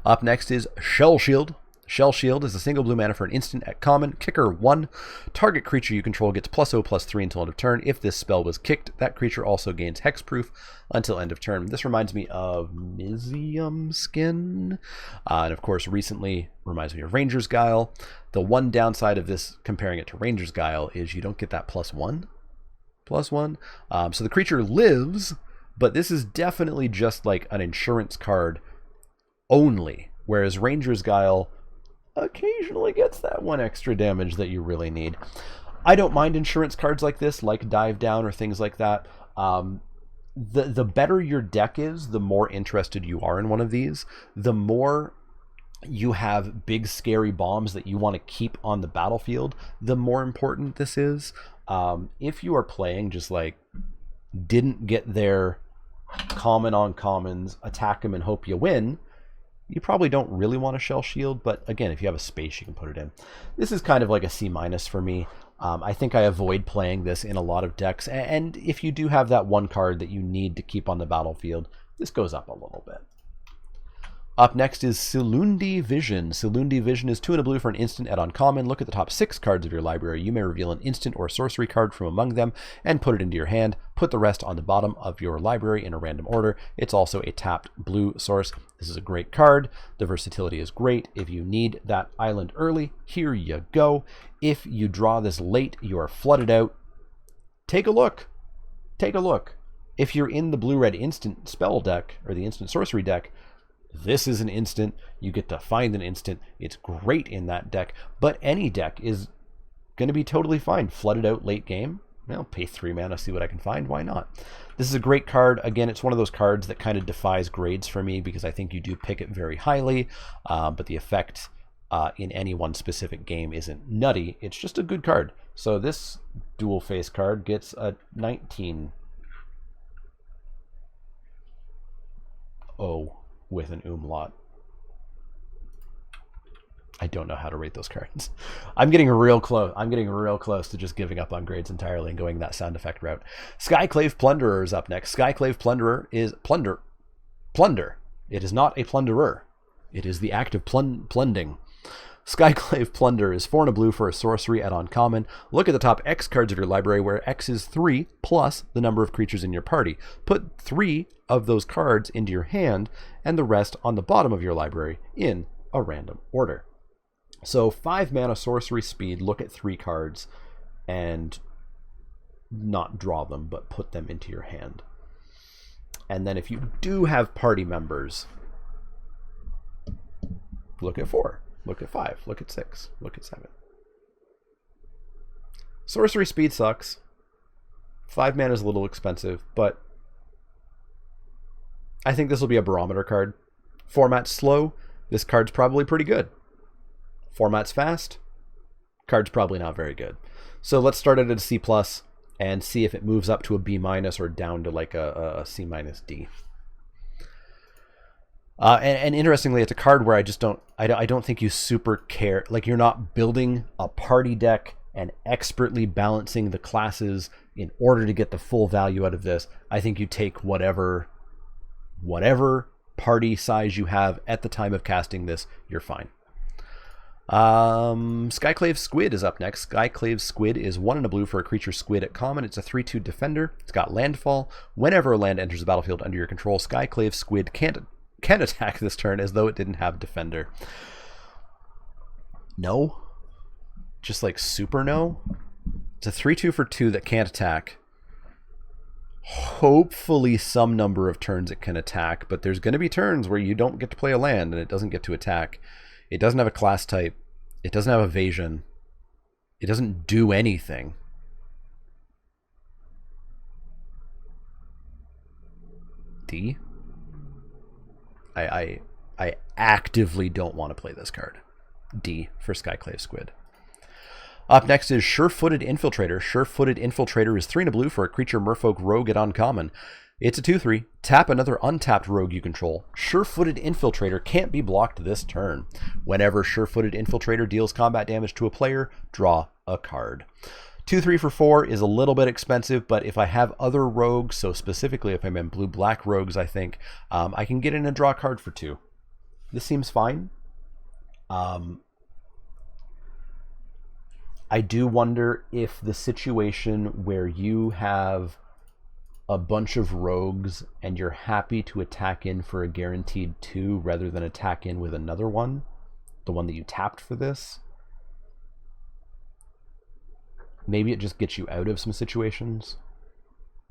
Up next is Shell Shield. Shell Shield is a single blue mana for an instant at common. Kicker 1. Target creature you control gets +0/+3 until end of turn. If this spell was kicked, that creature also gains hexproof until end of turn. This reminds me of Mizium Skin. And of course, recently reminds me of Ranger's Guile. The one downside of this, comparing it to Ranger's Guile, is you don't get that +1. So the creature lives, but this is definitely just like an insurance card only. Whereas Ranger's Guile occasionally gets that 1 extra damage that you really need. I don't mind insurance cards like this, like Dive Down or things like that. The better your deck is, the more interested you are in one of these. The more you have big scary bombs that you want to keep on the battlefield, the more important this is. If you are playing just like didn't get their common on commons, attack them and hope you win, you probably don't really want a Shell Shield, but again, if you have a space, you can put it in. This is kind of like a C- for me. I think I avoid playing this in a lot of decks, and if you do have that one card that you need to keep on the battlefield, this goes up a little bit. Up next is Salundi Vision. Salundi Vision is 2 and a blue for an instant at uncommon. Look at the top 6 cards of your library. You may reveal an instant or sorcery card from among them and put it into your hand. Put the rest on the bottom of your library in a random order. It's also a tapped blue source. This is a great card. The versatility is great. If you need that island early, here you go. If you draw this late, you are flooded out. Take a look. Take a look. If you're in the blue-red instant spell deck or the instant sorcery deck, this is an instant. You get to find an instant. It's great in that deck, but any deck is going to be totally fine. Flooded out late game, well, pay 3 mana, see what I can find. Why not? This is a great card. Again, it's one of those cards that kind of defies grades for me because I think you do pick it very highly, but the effect in any one specific game isn't nutty. It's just a good card. So this dual face card gets a 19. Oh. With an umlaut. I don't know how to rate those cards. I'm getting real close. I'm getting real close to just giving up on grades entirely and going that sound effect route. Skyclave Plunderer is up next. Skyclave Plunderer is plunder. It is not a plunderer. It is the act of plunding. Skyclave Plunder is 4 and a blue for a sorcery at uncommon. Look at the top X cards of your library where X is 3 plus the number of creatures in your party. Put 3 of those cards into your hand and the rest on the bottom of your library in a random order. So 5 mana sorcery speed, look at 3 cards and not draw them, but put them into your hand. And then if you do have party members, look at 4. Look at 5, look at 6, look at 7. Sorcery speed sucks. 5 mana is a little expensive, but I think this will be a barometer card. Format's slow, this card's probably pretty good. Format's fast, card's probably not very good. So let's start it at a C+ and see if it moves up to a B- or down to like a C- D. And interestingly, it's a card where I don't think you super care. Like, you're not building a party deck and expertly balancing the classes in order to get the full value out of this. I think you take whatever party size you have at the time of casting this, you're fine. Skyclave Squid is up next. Skyclave Squid is 1 and a blue for a creature squid at common. It's a 3/2 defender. It's got landfall. Whenever a land enters the battlefield under your control, Skyclave Squid can attack this turn as though it didn't have defender. No. Just like super no. It's a 3/2 for 2 that can't attack. Hopefully some number of turns it can attack, but there's going to be turns where you don't get to play a land and it doesn't get to attack. It doesn't have a class type. It doesn't have evasion. It doesn't do anything. D. I actively don't want to play this card. D for Skyclave Squid. Up next is Sure-Footed Infiltrator. Sure-Footed Infiltrator is 3 and a blue for a creature Merfolk Rogue at uncommon. It's a 2/3. Tap another untapped rogue you control. Sure-Footed Infiltrator can't be blocked this turn. Whenever Sure-Footed Infiltrator deals combat damage to a player, draw a card. 2/3 for 4 is a little bit expensive, but if I have other rogues, so specifically if I'm in blue-black rogues, I think, I can get in and draw a card for 2. This seems fine. I do wonder if the situation where you have a bunch of rogues and you're happy to attack in for a guaranteed 2 rather than attack in with another one, the one that you tapped for this, maybe it just gets you out of some situations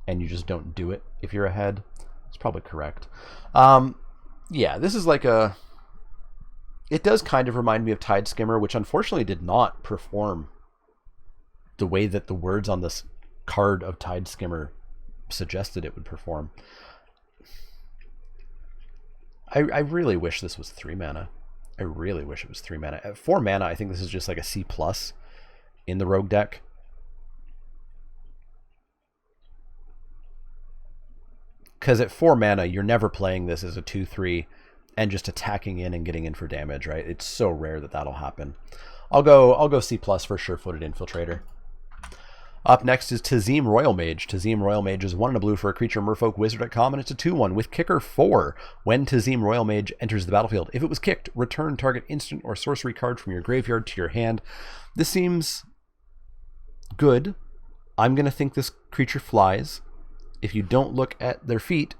and you just don't do it if you're ahead. It's probably correct. Yeah, this is like a... It does kind of remind me of Tide Skimmer, which unfortunately did not perform the way that the words on this card of Tide Skimmer suggested it would perform. I really wish this was 3 mana. I really wish it was 3 mana. At 4 mana, I think this is just like a C+ in the rogue deck. Because at 4 mana, you're never playing this as a 2/3 and just attacking in and getting in for damage, right? It's so rare that that'll happen. I'll go C+ for Sure-Footed Infiltrator. Up next is Tazeem Royal Mage. Tazeem Royal Mage is 1 and a blue for a creature Merfolk Wizard at common. It's a 2/1 with kicker 4. When Tazeem Royal Mage enters the battlefield, if it was kicked, return target instant or sorcery card from your graveyard to your hand. This seems good. I'm going to think this creature flies. If you don't look at their feet,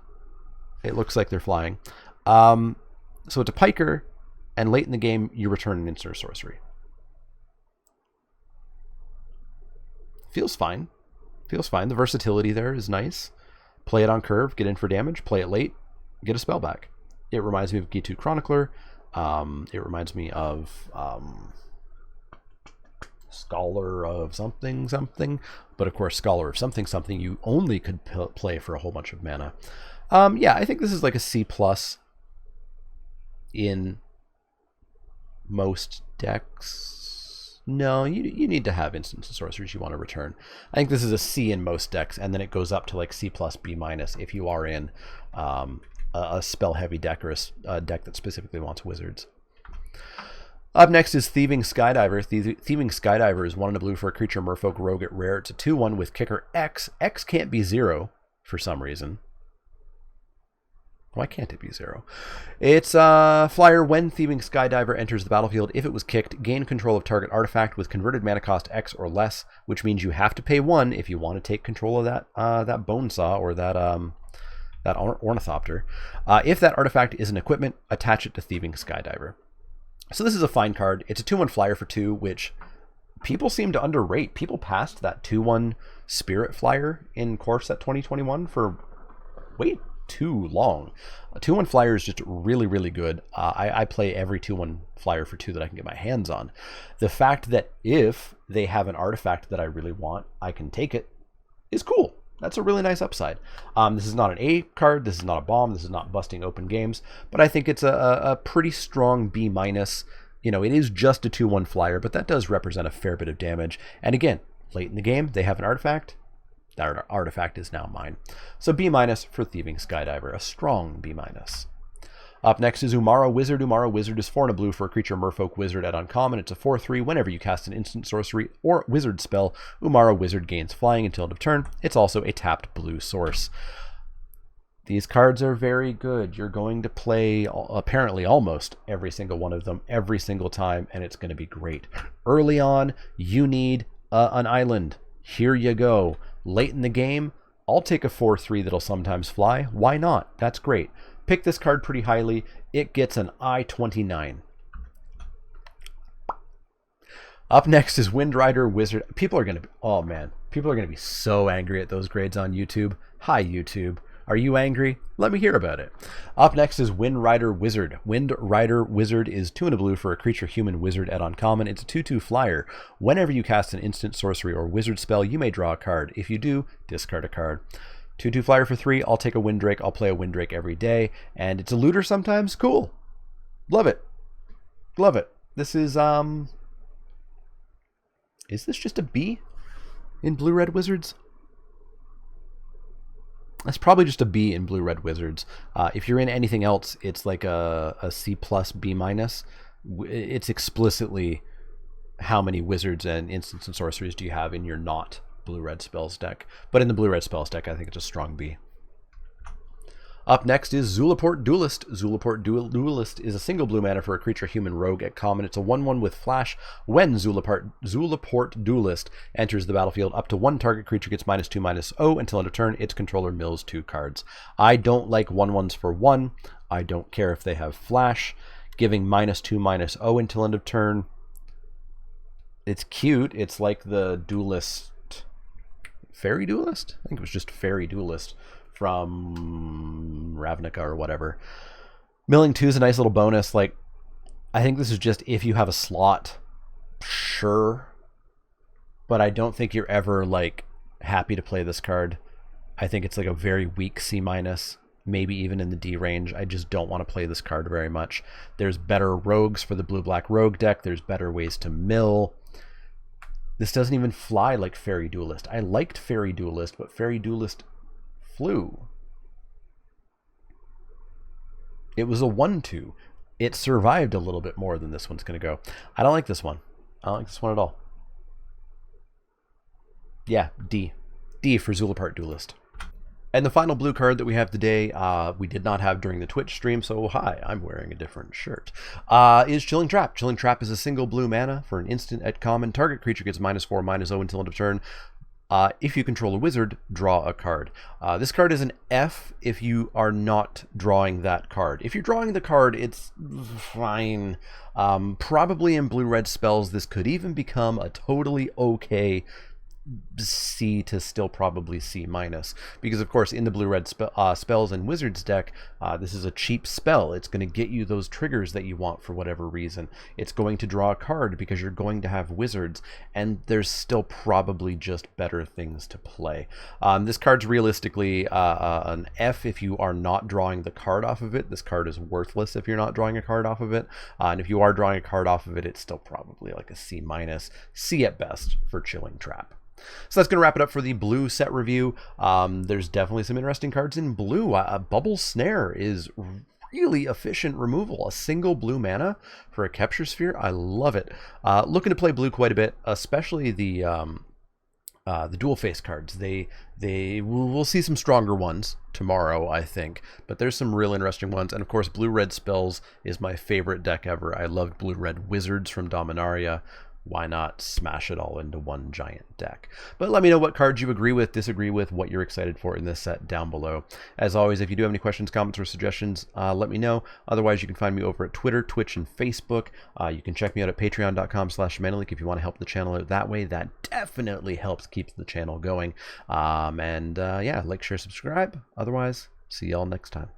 it looks like they're flying. So it's a piker, and late in the game, you return an instant or sorcery. Feels fine. Feels fine. The versatility there is nice. Play it on curve, get in for damage. Play it late, get a spell back. It reminds me of G2 Chronicler. It reminds me of Scholar of something. But of course, Scholar of something you only could play for a whole bunch of mana. Yeah, I think this is like a C+ in most decks. No, you need to have instants and sorceries you want to return. I think this is a C in most decks, and then it goes up to like C+, B- if you are in a spell-heavy deck or a deck that specifically wants wizards. Up next is Thieving Skydiver. Thieving Skydiver is 1 and a blue for a creature Merfolk Rogue at rare. It's a 2/1 with kicker X. X can't be 0 for some reason. Why can't it be 0? It's flyer. When Thieving Skydiver enters the battlefield, if it was kicked, gain control of target artifact with converted mana cost X or less, which means you have to pay 1 if you want to take control of that bone saw or that ornithopter. If that artifact is an equipment, attach it to Thieving Skydiver. So this is a fine card. It's a 2/1 flyer for 2, which people seem to underrate. People passed that 2/1 Spirit Flyer in Core Set 2021 for way too long. A 2/1 flyer is just really, really good. I play every 2/1 flyer for 2 that I can get my hands on. The fact that if they have an artifact that I really want, I can take it is cool. That's a really nice upside. This is not an A card. This is not a bomb. This is not busting open games. But I think it's a pretty strong B-. You know, it is just a 2/1 flyer, but that does represent a fair bit of damage. And again, late in the game, they have an artifact. That artifact is now mine. So B- for Thieving Skydiver, a strong B-. Up next is Umaro Wizard. Umaro Wizard is 4 and a blue for a creature Merfolk Wizard at uncommon. It's a 4/3. Whenever you cast an instant sorcery or wizard spell, Umaro Wizard gains flying until end of turn. It's also a tapped blue source. These cards are very good. You're going to play apparently almost every single one of them every single time, and it's going to be great. Early on, you need an island. Here you go. Late in the game, I'll take a 4/3 that'll sometimes fly. Why not? That's great. Pick this card pretty highly. It gets an I-29. Up next is Windrider Wizard. People are going to be, oh man, people are going to be so angry at those grades on YouTube. Hi, YouTube. Are you angry? Let me hear about it. Up next is Windrider Wizard. Windrider Wizard is 2 and a blue for a creature human wizard at uncommon. It's a 2/2 flyer. Whenever you cast an instant sorcery or wizard spell, you may draw a card. If you do, discard a card. 2/2 flyer for 3. I'll take a Windrake. I'll play a Windrake every day. And it's a looter sometimes. Cool. Love it. Love it. This is this just a B in Blue-Red Wizards? That's probably just a B in Blue-Red Wizards. If you're in anything else, it's like a C+, B-. It's explicitly how many wizards and instants and sorceries do you have in your not Blue-Red spells deck. But in the Blue-Red spells deck, I think it's a strong B. Up next is Zulaport Duelist. Zulaport Duelist is a single blue mana for a creature human rogue at common. It's a 1/1 with flash. When Zulaport Duelist enters the battlefield, up to one target creature gets -2/-0 until end of turn. Its controller mills 2 cards. I don't like 1/1s for 1. I don't care if they have flash. Giving -2/-0 until end of turn. It's cute. It's like the Duelist. Fairy Duelist? I think it was just Fairy Duelist from Ravnica or whatever. Milling 2 is a nice little bonus. Like, I think this is just if you have a slot, sure. But I don't think you're ever, like, happy to play this card. I think it's like a very weak C-, maybe even in the D range. I just don't want to play this card very much. There's better rogues for the blue-black rogue deck. There's better ways to mill. This doesn't even fly like Fairy Duelist. I liked Fairy Duelist, but Fairy Duelist flew. It was a 1/2. It survived a little bit more than this one's going to go. I don't like this one. I don't like this one at all. Yeah, D. D for Zulaport Duelist. And the final blue card that we have today, we did not have during the Twitch stream, so hi, I'm wearing a different shirt, is Chilling Trap. Chilling Trap is a single blue mana for an instant at common. Target creature gets -4/-0 until end of turn. If you control a wizard, draw a card. This card is an F if you are not drawing that card. If you're drawing the card, it's fine. Probably in blue-red spells, this could even become a totally okay C to still probably C-, because of course in the blue-red spells and wizards deck, this is a cheap spell. It's going to get you those triggers that you want for whatever reason. It's going to draw a card because you're going to have wizards, and there's still probably just better things to play. This card's realistically an F if you are not drawing the card off of it. This card is worthless if you're not drawing a card off of it, and if you are drawing a card off of it, it's still probably like a C-, C at best for Chilling Trap. So that's going to wrap it up for the blue set review. There's definitely some interesting cards in blue. Bubble Snare is really efficient removal. A single blue mana for a Capture Sphere. I love it. Looking to play blue quite a bit, especially the dual face cards. We'll see some stronger ones tomorrow, I think, but there's some real interesting ones. And of course, blue-red spells is my favorite deck ever. I loved blue-red wizards from Dominaria. Why not smash it all into one giant deck? But let me know what cards you agree with, disagree with, what you're excited for in this set down below. As always, if you do have any questions, comments, or suggestions, let me know. Otherwise, you can find me over at Twitter, Twitch, and Facebook. You can check me out at patreon.com/Menelik if you want to help the channel out that way. That definitely helps keep the channel going. Yeah, like, share, subscribe. Otherwise, see y'all next time.